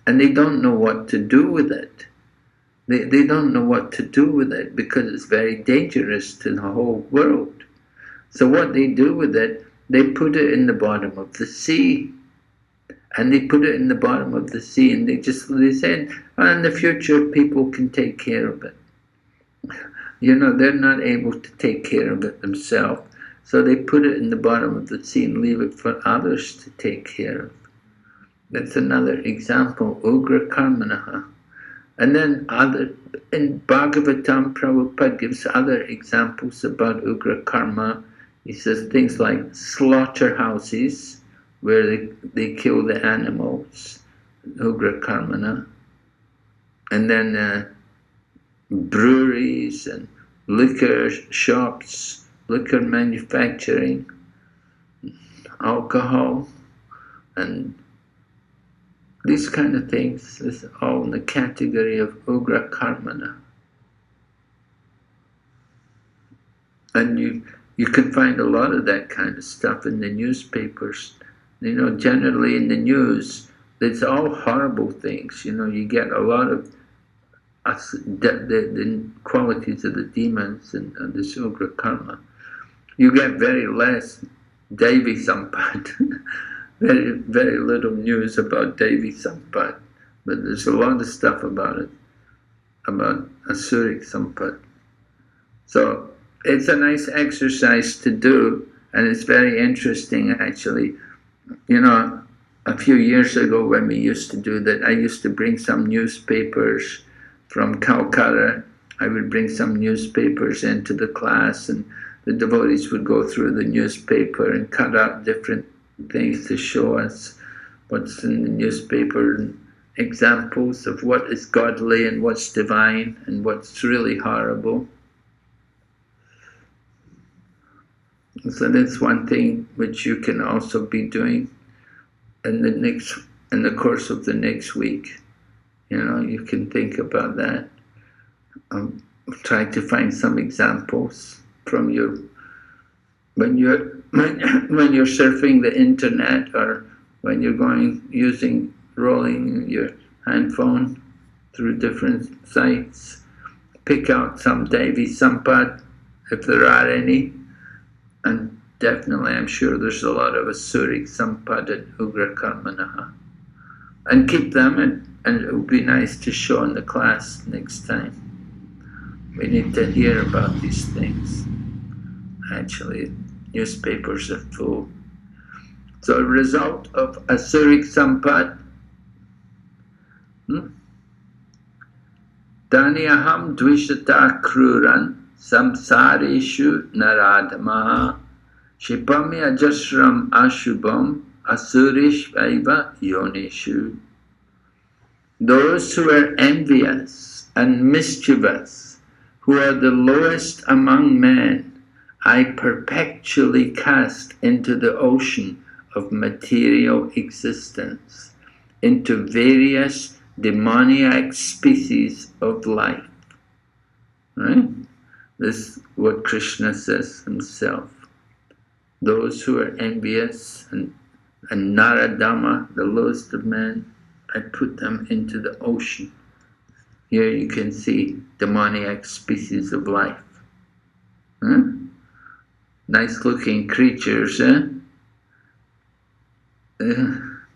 and they don't know what to do with it. They don't know what to do with it because it's very dangerous to the whole world. So what they do with it, they put it in the bottom of the sea. And they put it in the bottom of the sea, and they said, oh, in the future people can take care of it. You know, they're not able to take care of it themselves. So they put it in the bottom of the sea and leave it for others to take care of. That's another example, Ugra Karmanaha. And then in Bhagavatam, Prabhupada gives other examples about Ugra Karma. He says things like slaughterhouses, where they kill the animals, Ugra Karmana. And then breweries and liquor shops, liquor manufacturing, alcohol, and these kind of things is all in the category of Ugra Karmana. And you can find a lot of that kind of stuff in the newspapers. You know, generally in the news, it's all horrible things. You know, you get a lot of the qualities of the demons and the Ugra Karma. You get very less Devi Sampad. Very, very little news about Devi Sampad. But there's a lot of stuff about it, about Asuric Sampad. So it's a nice exercise to do, and it's very interesting actually. You know, a few years ago when we used to do that, I used to bring some newspapers from Calcutta. I would bring some newspapers into the class, and the devotees would go through the newspaper and cut out different things to show us what's in the newspaper, and examples of what is godly and what's divine and what's really horrible. So that's one thing which you can also be doing in the course of the next week. You know, you can think about that. Try to find some examples from when you're surfing the internet, or when you're rolling your handphone through different sites. Pick out some Devi Sampad, if there are any. And definitely, I'm sure there's a lot of Asuric Sampad and Ugra Karmanaha. And keep them, and it would be nice to show in the class next time. We need to hear about these things. Actually, newspapers are full. So a result of Asuric Sampad, Danyaham Dvishata Kruran Samsarishu Naradamaha Shipamya Jasram Ashubam Asurish Vaiva Yonishu. Those who are envious and mischievous, who are the lowest among men, I perpetually cast into the ocean of material existence, into various demoniac species of life. Right? This is what Krishna says himself. Those who are envious and Naradama, the lowest of men, I put them into the ocean. Here you can see demoniac species of life. Nice looking creatures,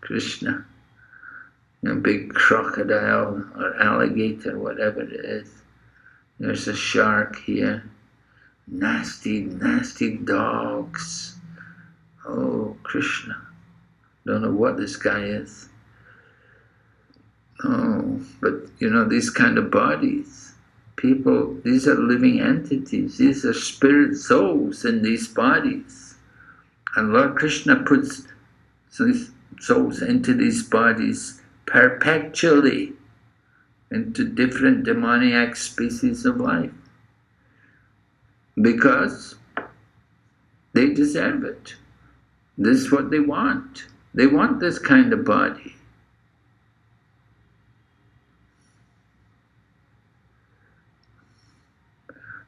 Krishna. A big crocodile or alligator, whatever it is. There's a shark here. Nasty, nasty dogs. Oh, Krishna. Don't know what this guy is. Oh, but you know, these kind of bodies, people, these are living entities. These are spirit souls in these bodies. And Lord Krishna puts these souls into these bodies perpetually, into different demoniac species of life, because they deserve it. This is what they want. They want this kind of body.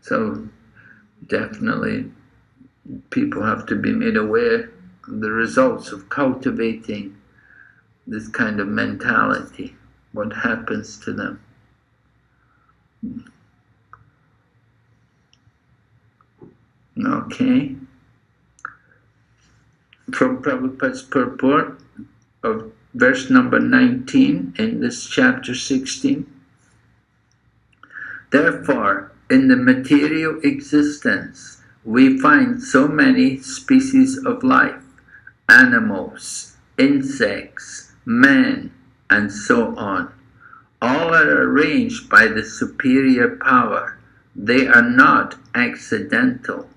So definitely people have to be made aware of the results of cultivating this kind of mentality. what happens to them. Okay. From Prabhupada's purport of verse number 19 in this chapter 16. Therefore, in the material existence, we find so many species of life, animals, insects, men, and so on. All are arranged by the superior power. They are not accidental.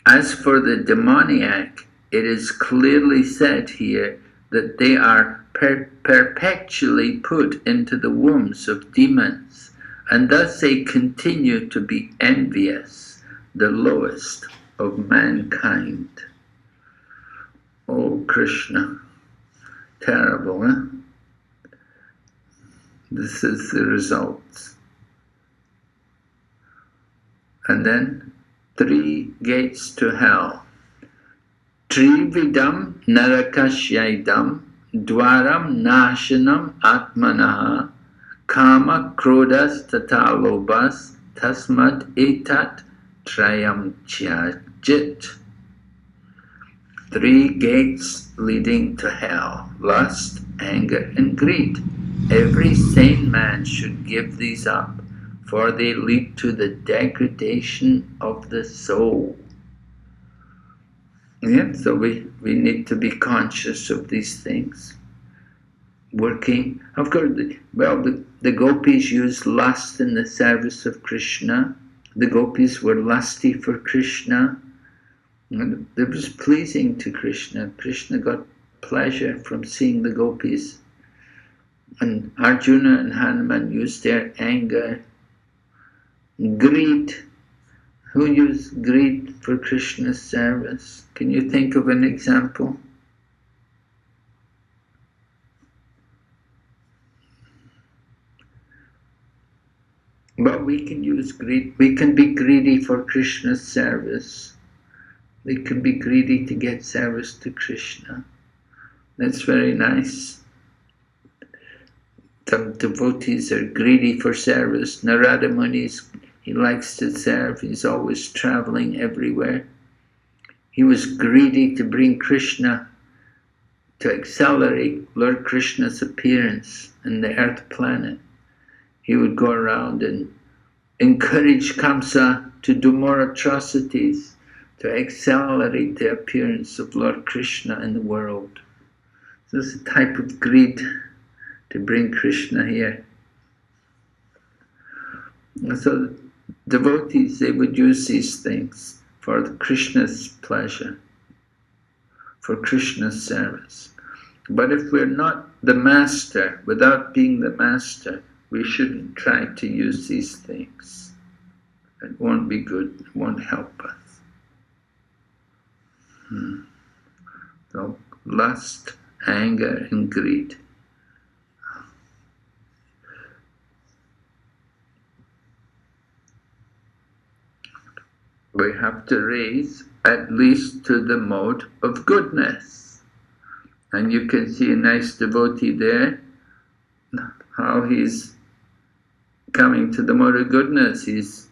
As for the demoniac, it is clearly said here that they are perpetually put into the wombs of demons, and thus they continue to be envious, the lowest of mankind. Oh, Krishna. Terrible, huh? This is the result. And then 3 gates to hell. Trividam narakasyaidam dwaram nashanam atmanaha kama krodas tatalobas tasmad etat trayam tyajit. 3 gates leading to hell: lust, anger, and greed. Every sane man should give these up, for they lead to the degradation of the soul. Yeah, so we need to be conscious of these things. Working, of course, the gopis used lust in the service of Krishna. The gopis were lusty for Krishna. And it was pleasing to Krishna. Krishna got pleasure from seeing the gopis. And Arjuna and Hanuman used their anger. Greed. Who used greed for Krishna's service? Can you think of an example? But we can use greed. We can be greedy for Krishna's service. We can be greedy to get service to Krishna. That's very nice. Some devotees are greedy for service. Narada Muni, he likes to serve. He's always traveling everywhere. He was greedy to bring Krishna, to accelerate Lord Krishna's appearance in the earth planet. He would go around and encourage Kamsa to do more atrocities, to accelerate the appearance of Lord Krishna in the world. So it's a type of greed to bring Krishna here. And so devotees, they would use these things for Krishna's pleasure, for Krishna's service. But if we're not the master, without being the master, we shouldn't try to use these things. It won't be good, it won't help us. So lust, anger, and greed. We have to raise at least to the mode of goodness. And you can see a nice devotee there, how he's coming to the mode of goodness. He's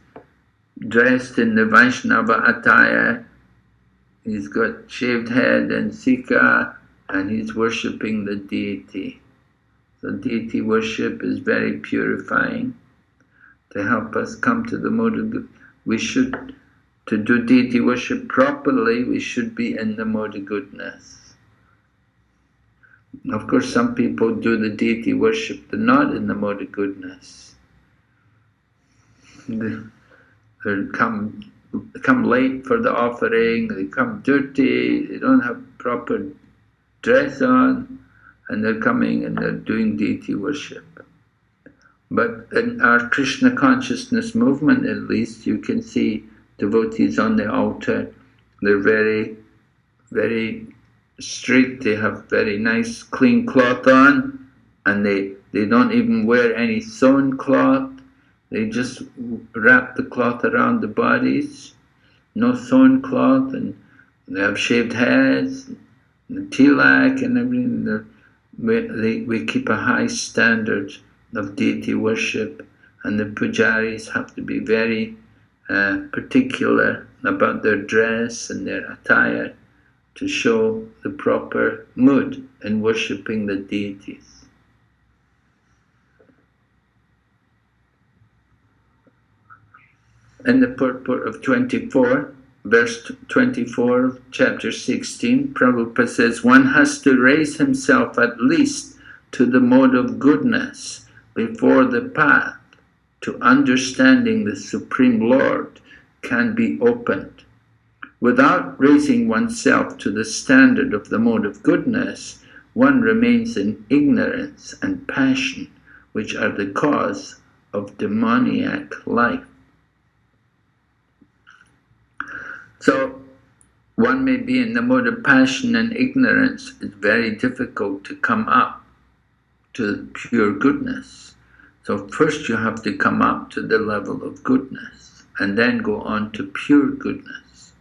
dressed in the Vaishnava attire, he's got shaved head and sikha, and he's worshipping the deity. So deity worship is very purifying to help us come to the mode of goodness. We should, to do deity worship properly, we should be in the mode of goodness. Of course, some people do the deity worship, they're not in the mode of goodness. They come late for the offering, they come dirty, they don't have proper dress on, and they're coming and they're doing deity worship. But in our Krishna consciousness movement, at least, you can see devotees on the altar. They're very, very strict. They have very nice clean cloth on, and they don't even wear any sewn cloth. They just wrap the cloth around the bodies, no sewn cloth, and they have shaved heads, and tilak and everything. we keep a high standard of deity worship, and the pujaris have to be very particular about their dress and their attire to show the proper mood in worshipping the deities. In the purport of 24, verse 24 of chapter 16, Prabhupada says, one has to raise himself at least to the mode of goodness before the path to understanding the Supreme Lord can be opened. Without raising oneself to the standard of the mode of goodness, one remains in ignorance and passion, which are the cause of demoniac life. So, one may be in the mode of passion and ignorance. It's very difficult to come up to pure goodness. So first you have to come up to the level of goodness, and then go on to pure goodness.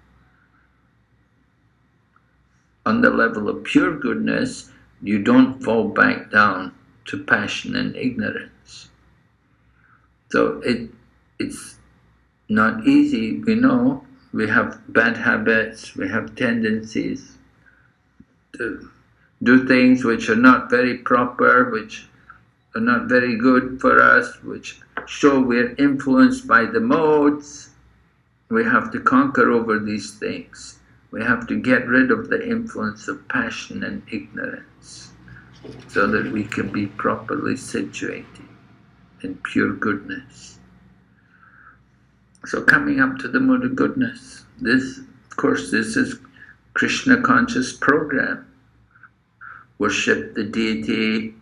On the level of pure goodness, you don't fall back down to passion and ignorance. So it's not easy, we know. We have bad habits, we have tendencies to do things which are not very proper, which are not very good for us, which show we're influenced by the modes. We have to conquer over these things. We have to get rid of the influence of passion and ignorance so that we can be properly situated in pure goodness. So coming up to the mode of goodness, this is Krishna conscious program. Worship the deity,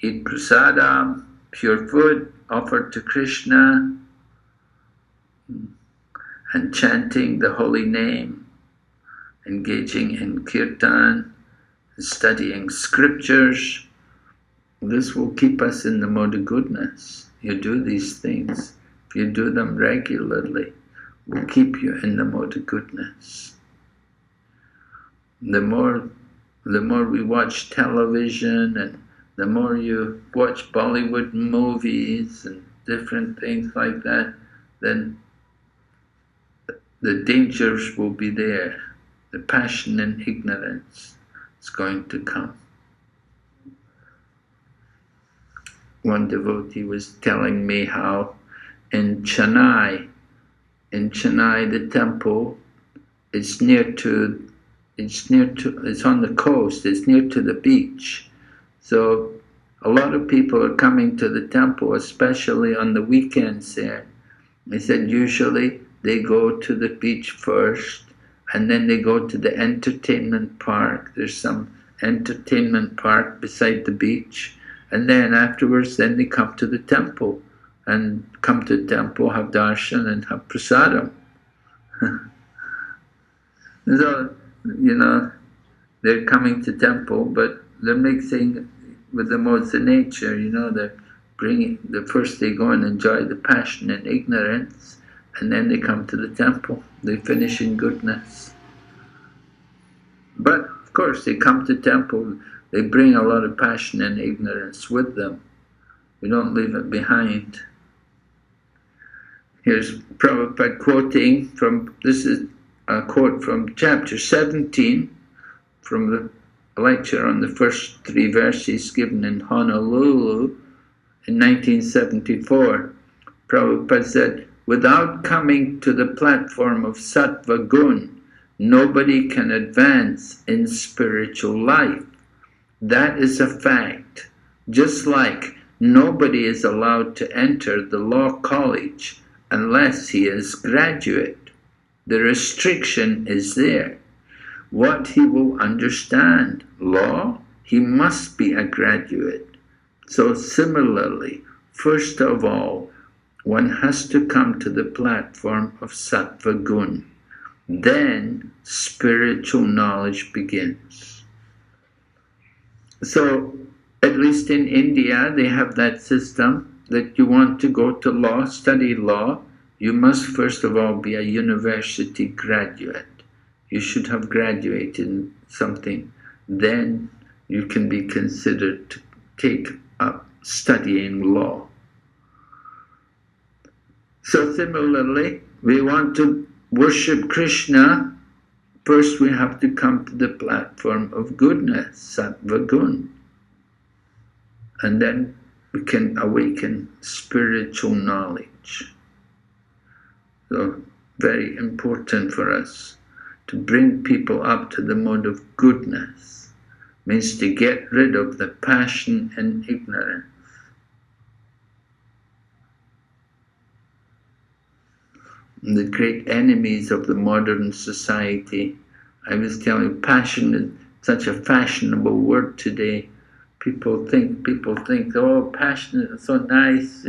eat prasadam, pure food offered to Krishna, and chanting the holy name, engaging in kirtan, studying scriptures. This will keep us in the mode of goodness. You do these things, if you do them regularly, will keep you in the mode of goodness. The more we watch television, and the more you watch Bollywood movies and different things like that, then the dangers will be there. The passion and ignorance is going to come. One devotee was telling me how in Chennai, the temple, it's on the coast, it's near to the beach. So a lot of people are coming to the temple, especially on the weekends there. They said usually they go to the beach first, and then they go to the entertainment park. There's some entertainment park beside the beach. And then afterwards, then they come to the temple, and come to the temple, have darshan, and have prasadam. So, they're coming to temple, but they're mixing with the modes of nature, they're bringing, first they go and enjoy the passion and ignorance, and then they come to the temple, they finish in goodness. But, of course, they come to temple, they bring a lot of passion and ignorance with them. We don't leave it behind. Here's Prabhupada quoting from, this is a quote from chapter 17, from the lecture on the first 3 verses given in Honolulu in 1974. Prabhupada said, without coming to the platform of sattva gun, nobody can advance in spiritual life. That is a fact. Just like nobody is allowed to enter the law college unless he is graduate. The restriction is there. What he will understand, law, he must be a graduate. So similarly, first of all, one has to come to the platform of sattva gun. Then spiritual knowledge begins. So, at least in India, they have that system that you want to go to law, study law, you must first of all be a university graduate. You should have graduated in something. Then you can be considered to take up studying law. So similarly, we want to worship Krishna. First we have to come to the platform of goodness, sattva gun. And then we can awaken spiritual knowledge. So very important for us to bring people up to the mode of goodness. Means to get rid of the passion and ignorance. And the great enemies of the modern society. I was telling you, passion is such a fashionable word today. People think, oh, passion is so nice.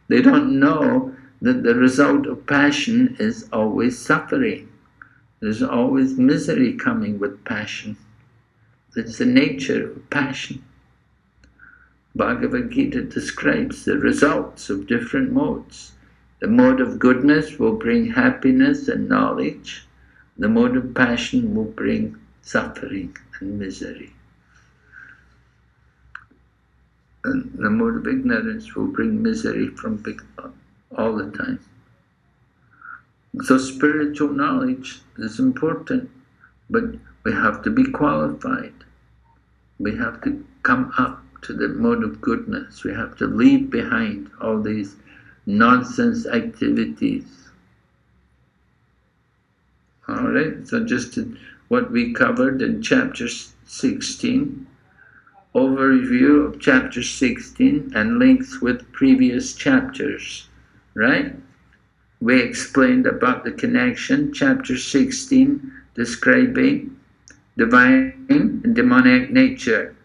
They don't know that the result of passion is always suffering. There's always misery coming with passion. It's the nature of passion. Bhagavad Gita describes the results of different modes. The mode of goodness will bring happiness and knowledge. The mode of passion will bring suffering and misery. And the mode of ignorance will bring misery from all the time. So spiritual knowledge is important, but we have to be qualified. We have to come up to the mode of goodness. We have to leave behind all these nonsense activities. All right, so just what we covered in chapter 16, overview of chapter 16 and links with previous chapters, right? We explained about the connection, chapter 16, describing divine and demoniac nature,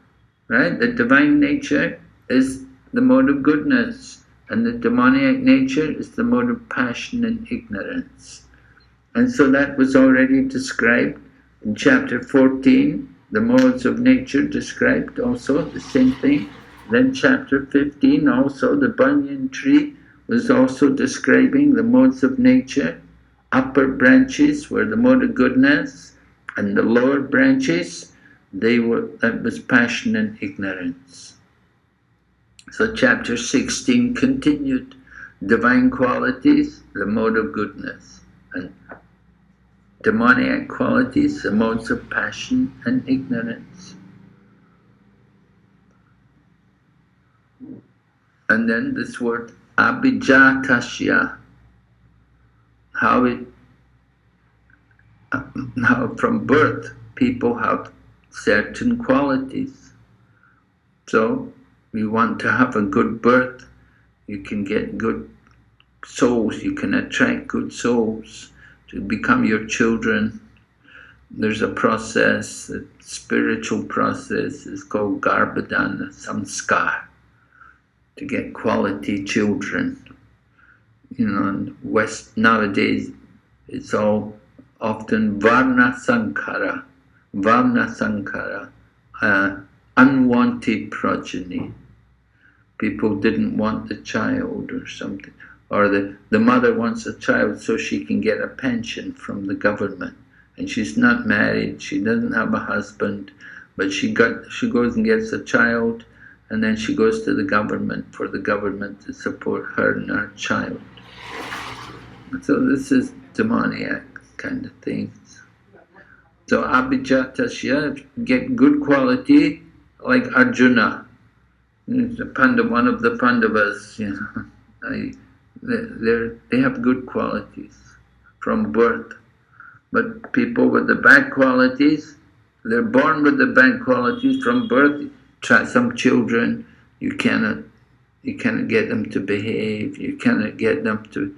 right? The divine nature is the mode of goodness, and the demoniac nature is the mode of passion and ignorance. And so that was already described in chapter 14, the modes of nature described also, the same thing. Then chapter 15 also, the banyan tree was also describing the modes of nature. Upper branches were the mode of goodness, and the lower branches, that was passion and ignorance. So chapter 16 continued divine qualities, the mode of goodness, and demoniac qualities, the modes of passion and ignorance. And then this word abhijatasya, how from birth people have certain qualities. So you want to have a good birth, you can get good souls, you can attract good souls to become your children. There's a process, a spiritual process, is called garbhadana samskar, to get quality children. You know, in West nowadays, it's all often varna sankara, unwanted progeny. People didn't want the child or something. Or the mother wants a child so she can get a pension from the government. And she's not married, she doesn't have a husband, but she goes and gets a child, and then she goes to the government for the government to support her and her child. So this is demoniac kind of things. So abhijatasya, get good quality, like Arjuna. He's one of the Pandavas, you know. They have good qualities from birth. But people with the bad qualities, they're born with the bad qualities from birth. Some children, you cannot get them to behave, you cannot get them to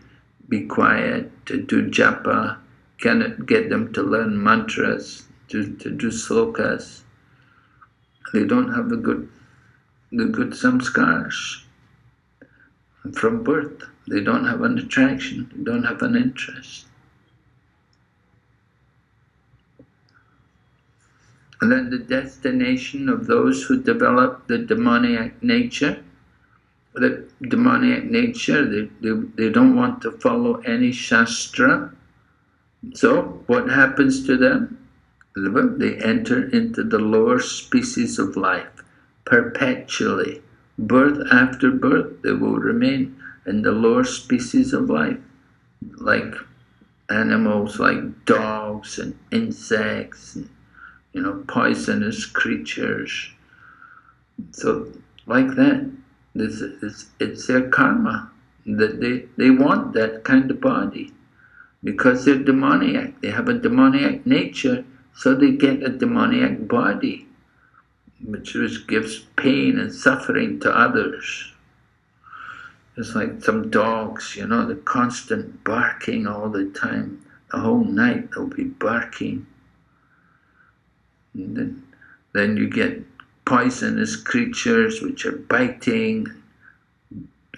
be quiet, to do japa, cannot get them to learn mantras, to do slokas. They don't have the good samskars from birth. They don't have an attraction, they don't have an interest. And then the destination of those who develop the demoniac nature. The demoniac nature, they don't want to follow any shastra. So what happens to them? They enter into the lower species of life perpetually. Birth after birth, they will remain in the lower species of life, like animals like dogs and insects, and, poisonous creatures. So, like that, it's their karma that they want that kind of body because they're demoniac. They have a demoniac nature, so they get a demoniac body, which gives pain and suffering to others. It's like some dogs, the constant barking all the time. The whole night they'll be barking. And then you get poisonous creatures which are biting.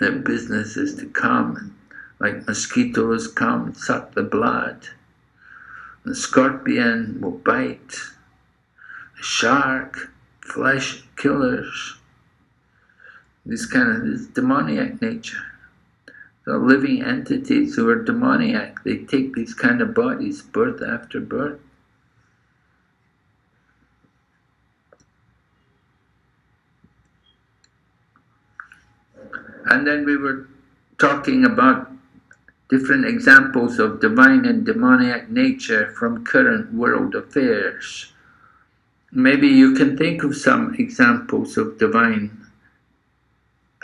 Their business is to come, and like mosquitoes come and suck the blood. The scorpion will bite. The shark, flesh killers. This demoniac nature. The living entities who are demoniac, they take these kind of bodies, birth after birth. And then we were talking about different examples of divine and demoniac nature from current world affairs. Maybe you can think of some examples of divine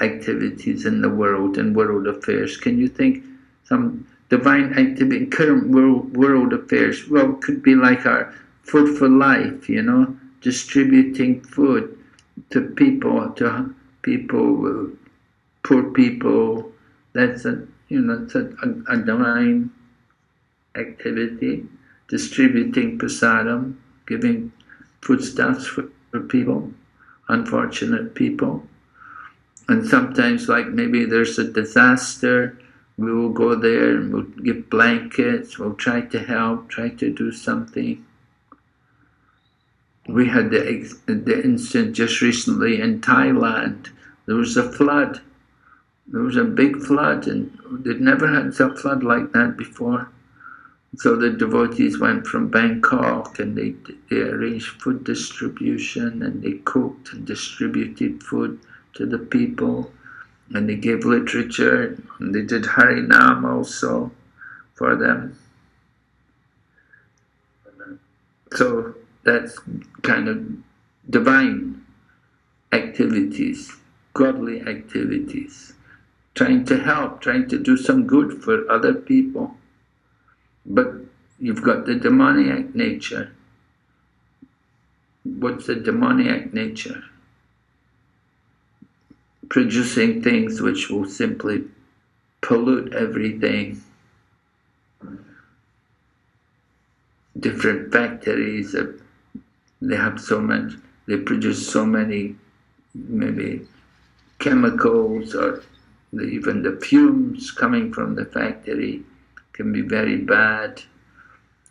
activities in the world and world affairs. Can you think some divine activity in current world affairs? Well, it could be like our Food for Life, distributing food to people, poor people. That's it's a divine activity, distributing prasadam, giving foodstuffs for people, unfortunate people. And sometimes, like maybe there's a disaster, we will go there and we'll give blankets, we'll try to help, try to do something. We had the incident just recently in Thailand. There was a flood. There was a big flood, and they'd never had a flood like that before. So the devotees went from Bangkok, and they arranged food distribution, and they cooked and distributed food to the people, and they gave literature, and they did Harinam also for them. So that's kind of divine activities, godly activities, trying to help, trying to do some good for other people. But you've got the demoniac nature. What's the demoniac nature? Producing things which will simply pollute everything. Different factories, they have so much, they produce so many maybe chemicals, or even the fumes coming from the factory can be very bad.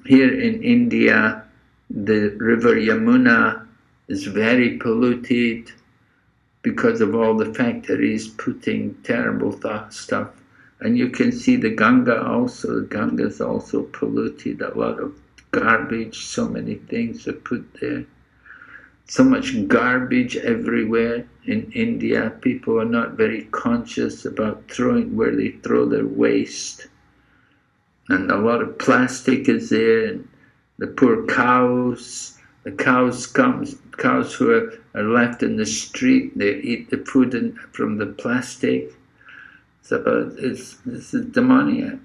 Here in India, the river Yamuna is very polluted because of all the factories putting terrible stuff. And you can see the Ganga also. The Ganga is also polluted. A lot of garbage, so many things are put there. So much garbage everywhere in India. People are not very conscious about where they throw their waste. And a lot of plastic is there, and the poor cows. The cows who are left in the street, they eat the food from the plastic. So this is demoniac.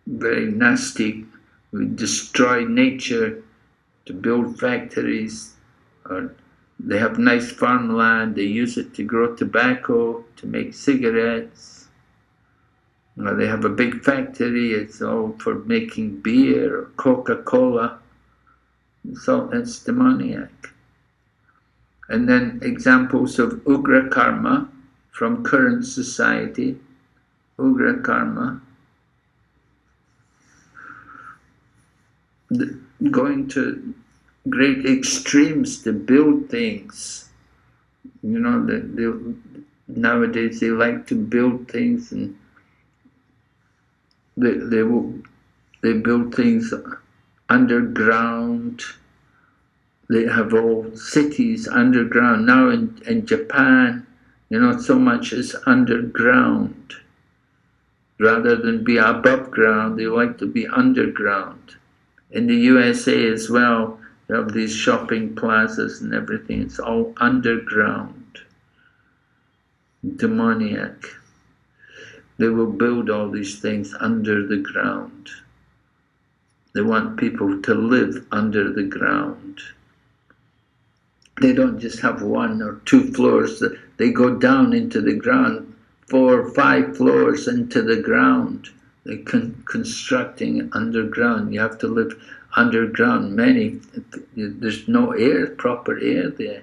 Very nasty. We destroy nature to build factories. Or they have nice farmland, they use it to grow tobacco, to make cigarettes. They have a big factory, it's all for making beer or Coca-Cola. So it's demoniac. And then examples of Ugra karma from current society. Ugra karma. Going to great extremes to build things. Nowadays they like to build things and they build things underground. They have all cities underground. Now in Japan, so much is underground. Rather than be above ground, they like to be underground. In the USA as well, you have these shopping plazas and everything. It's all underground. Demoniac. They will build all these things under the ground. They want people to live under the ground. They don't just have 1 or 2 floors. They go down into the ground, 4 or 5 floors into the ground. They're constructing underground. You have to live underground. There's no air, proper air there.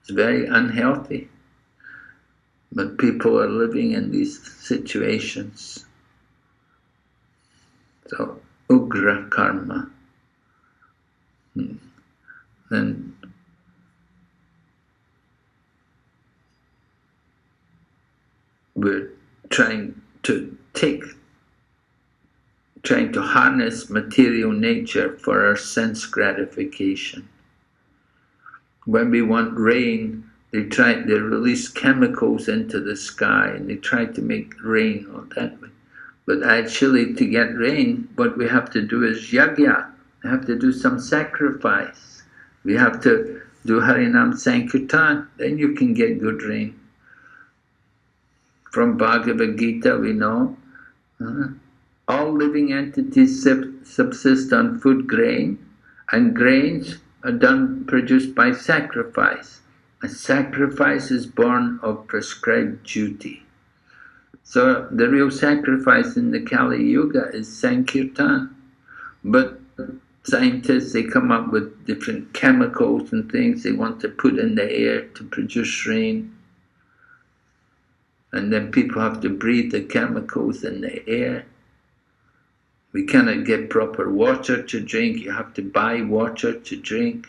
It's very unhealthy. But people are living in these situations. So, Ugra karma. Then we're trying to harness material nature for our sense gratification. When we want rain, they release chemicals into the sky and they try to make rain all that way. But actually, to get rain, what we have to do is yagya. We have to do some sacrifice. We have to do Harinam Sankirtan. Then you can get good rain. From Bhagavad Gita, we know all living entities subsist on food grain, and grains are produced by sacrifice. A sacrifice is born of prescribed duty. So the real sacrifice in the Kali Yuga is Sankirtan. But scientists, they come up with different chemicals and things they want to put in the air to produce rain. And then people have to breathe the chemicals in the air. We cannot get proper water to drink. You have to buy water to drink.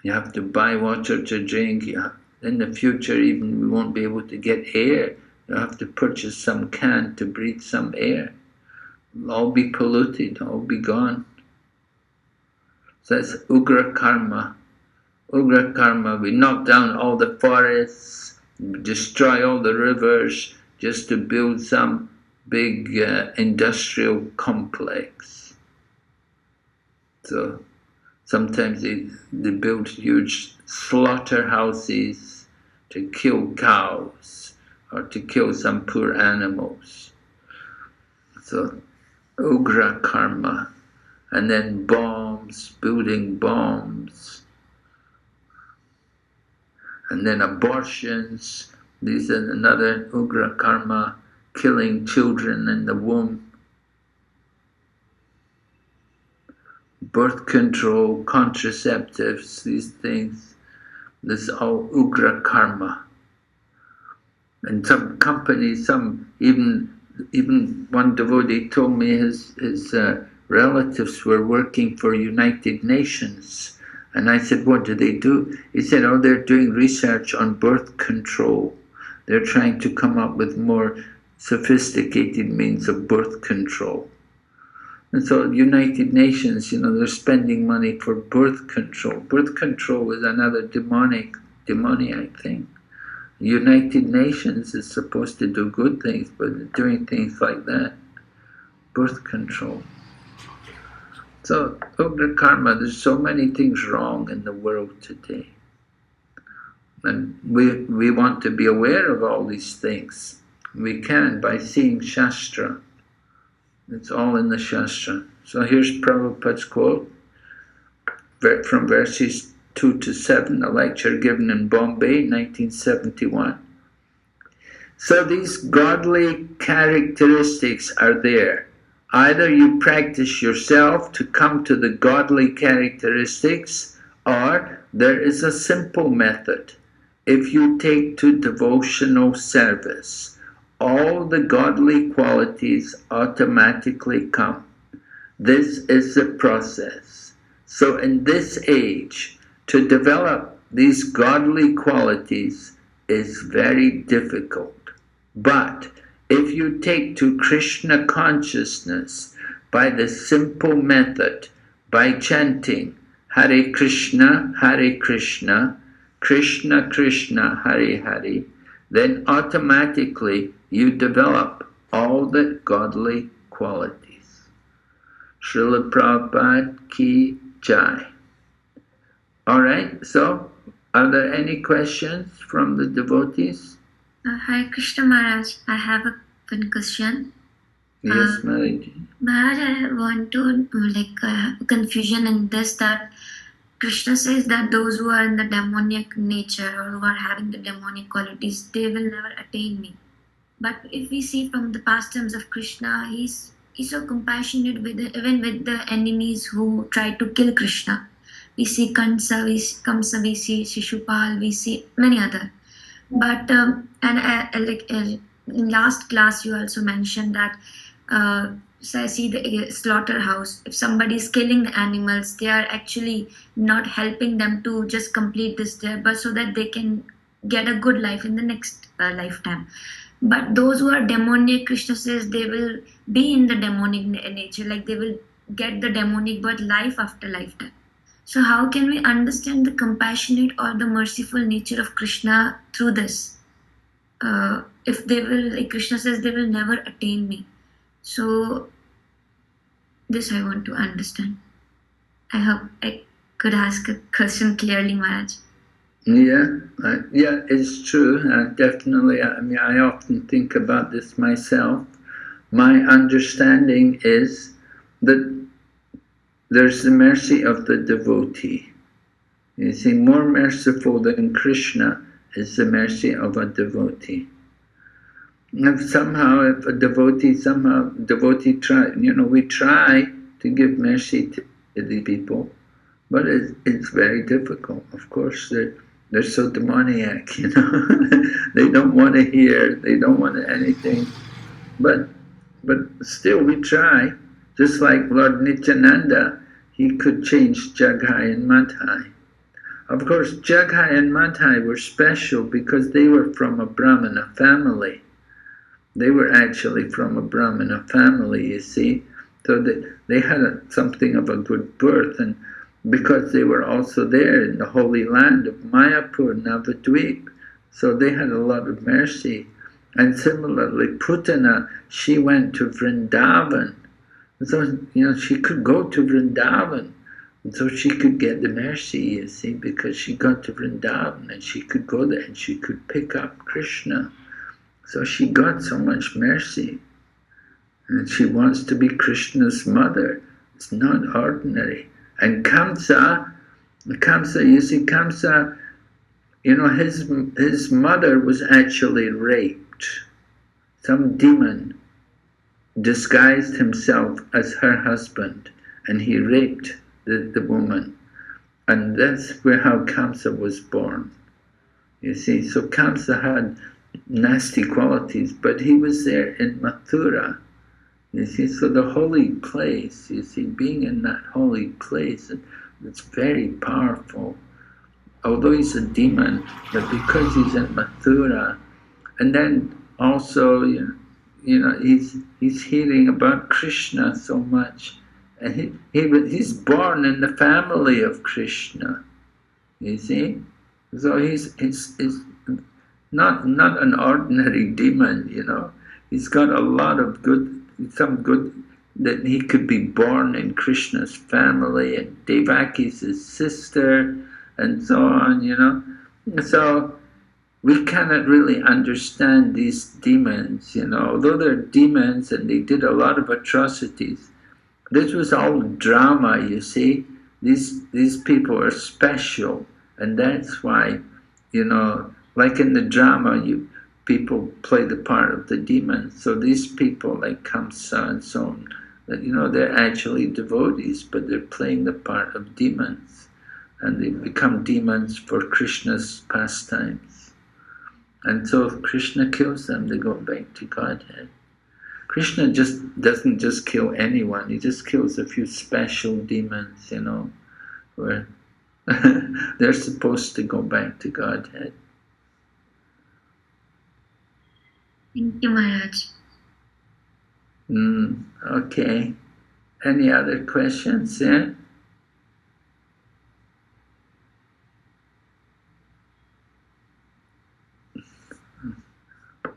You have to buy water to drink. In the future, even we won't be able to get air. You have to purchase some can to breathe some air. It'll all be polluted, all be gone. So that's Ugra karma. Ugra karma, we knock down all the forests, destroy all the rivers, just to build some big industrial complex. So sometimes they build huge slaughterhouses to kill cows or to kill some poor animals. So Ugra karma. And then bombs, building bombs. And then abortions. These are another Ugra karma, killing children in the womb. Birth control, contraceptives, these things. This is all Ugra karma. And some companies, even one devotee told me his relatives were working for United Nations. And I said, what do they do? He said, they're doing research on birth control. They're trying to come up with more sophisticated means of birth control. And so United Nations, they're spending money for birth control. Birth control is another demoniac thing. United Nations is supposed to do good things, but they're doing things like that. Birth control. So, Ugra karma, there's so many things wrong in the world today. And we want to be aware of all these things. We can by seeing Shastra. It's all in the Shastra. So here's Prabhupada's quote from verses 2 to 7, a lecture given in Bombay, 1971. So these godly characteristics are there. Either you practice yourself to come to the godly characteristics, or there is a simple method. If you take to devotional service, all the godly qualities automatically come. This is the process. So in this age, to develop these godly qualities is very difficult. But if you take to Krishna consciousness by the simple method, by chanting Hare Krishna, Krishna Krishna, Hare Hare, then automatically you develop all the godly qualities. Srila Prabhupada ki jai. Alright, so are there any questions from the devotees? Hare Krishna Maharaj, I have one question. Yes, Maharaj. Maharaj, I want to confusion in this, that Krishna says that those who are in the demoniac nature or who are having the demonic qualities, they will never attain me. But if we see from the pastimes of Krishna, he's so compassionate even with the enemies who try to kill Krishna. We see Kamsa, we see Shishupal, we see many other. But in last class you also mentioned that so I see the slaughterhouse. If somebody is killing the animals, they are actually not helping them to just complete this there, but so that they can get a good life in the next lifetime. But those who are demonic, Krishna says they will be in the demonic nature, like they will get the demonic birth life after lifetime. So how can we understand the compassionate or the merciful nature of Krishna through this? If they will, like Krishna says, they will never attain me. So this I want to understand. I hope I could ask a question clearly, Maharaj. Yeah, it's true. Definitely. I mean, I often think about this myself. My understanding is that there's the mercy of the devotee. You see, more merciful than Krishna is the mercy of a devotee. If a devotee try, we try to give mercy to the people, but it's very difficult. Of course, they're so demoniac, they don't want to hear, they don't want anything. But still we try. Just like Lord Nityananda, he could change Jagai and Madhai. Of course, Jagai and Madhai were special because they were from a Brahmana family. They were actually from a Brahmana family, you see. So they had something of a good birth, and because they were also there in the holy land of Mayapur, Navadvip, so they had a lot of mercy. And similarly, Putana, she went to Vrindavan. So, she could go to Vrindavan. And so she could get the mercy, you see, because she got to Vrindavan and she could go there and she could pick up Krishna. So she got so much mercy. And she wants to be Krishna's mother. It's not ordinary. And Kamsa, you see, Kamsa, his mother was actually raped. Some demon disguised himself as her husband, and he raped the woman. And that's how Kamsa was born. You see, so Kamsa had nasty qualities, but he was there in Mathura. You see, so the holy place, you see, being in that holy place, it's very powerful. Although he's a demon, but because he's in Mathura, and then also, he's hearing about Krishna so much, and he's born in the family of Krishna. You see, so he's not an ordinary demon. He's got a lot of some good, that he could be born in Krishna's family, and Devaki's his sister, and so on. So we cannot really understand these demons, although they're demons and they did a lot of atrocities. This was all drama, you see. These people are special, and that's why, like in the drama, people play the part of the demons. So these people like Kamsa and so on, they're actually devotees, but they're playing the part of demons, and they become demons for Krishna's pastimes. And so if Krishna kills them, they go back to Godhead. Krishna doesn't just kill anyone, he just kills a few special demons, where they're supposed to go back to Godhead. Thank you, Maharaj. Okay. Any other questions there?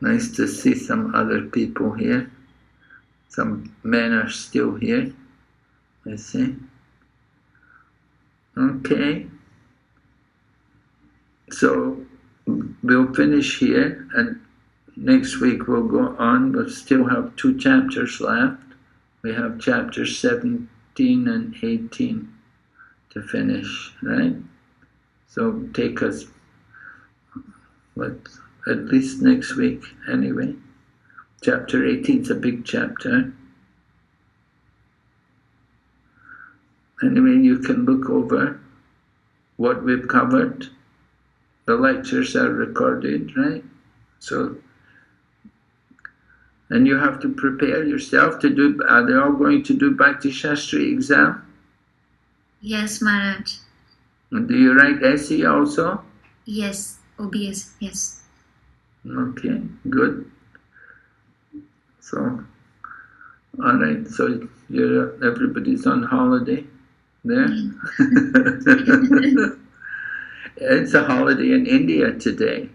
Nice to see some other people here. Some men are still here, I see. Okay. So we'll finish here, and next week we'll go on. We'll still have 2 chapters left. We have chapters 17 and 18 to finish, right? So take us, at least next week anyway. Chapter 18 is a big chapter. Anyway, you can look over what we've covered. The lectures are recorded, right? So, and you have to prepare yourself to do, are they all going to do Bhakti-Shastri exam? Yes, Maharaj. And do you write essay also? Yes, OBS, yes. Okay, good. So, all right, so everybody's on holiday there? It's a holiday in India today.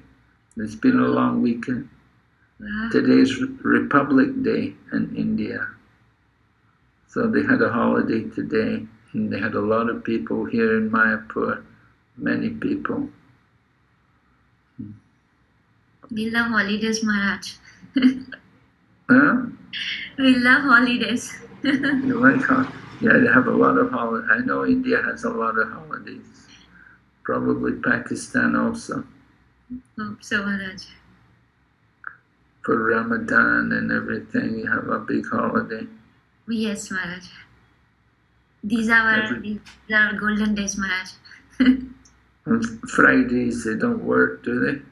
It's been a long weekend. Wow. Today's Republic Day in India. So they had a holiday today, and they had a lot of people here in Mayapur, many people. We love holidays, Maharaj. Huh? We love holidays. You like yeah, they have a lot of holidays. I know India has a lot of holidays. Probably Pakistan also. Hope so, Maharaj. For Ramadan and everything, you have a big holiday. Yes, Maharaj. These are our golden days, Maharaj. On Fridays they don't work, do they?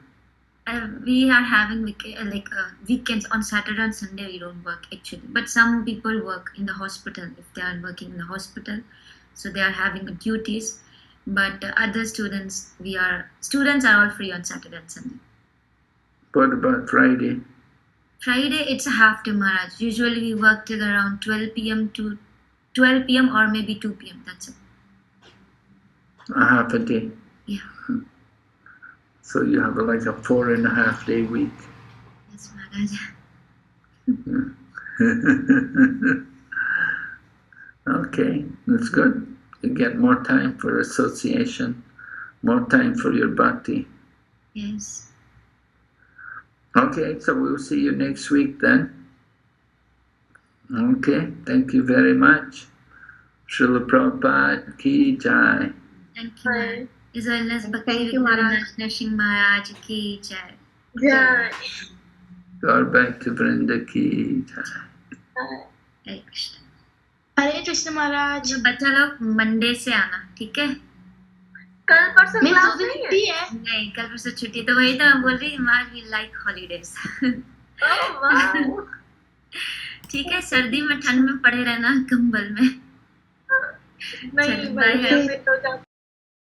We are having weekends on Saturday and Sunday. We don't work actually, but some people work in the hospital if they are working in the hospital, so they are having duties. But other students, students are all free on Saturday and Sunday. What about Friday? Friday it's a half day, Maharaj. Usually we work till around 12 p.m. to 12 p.m. or maybe 2 p.m. That's it. A half a day. Yeah. So you have like a 4.5 day week. Yes, Maharaj. Okay, that's good. You get more time for association, more time for your bhakti. Yes. Okay, so we'll see you next week then. Okay, thank you very much. Srila Prabhupada ki jai. Thank you, Maharaj. His Holiness Thank Bhakti you, Maharaj. Vikrama Singh Maharaj ki jai. Jai. Gaur Bhakti Vrinda ki jai. Hare Krishna. हरे कृष्ण महाराज। जो बच्चा लोग Monday से आना, ठीक है? कल परसों class नहीं है? नहीं, कल परसों छुट्टी। तो वही तो मैं बोल रही हूँ, महाराज वी लाइक हॉलीडेज। ठीक है, सर्दी में ठंड में पड़े रहना कंबल में। नहीं,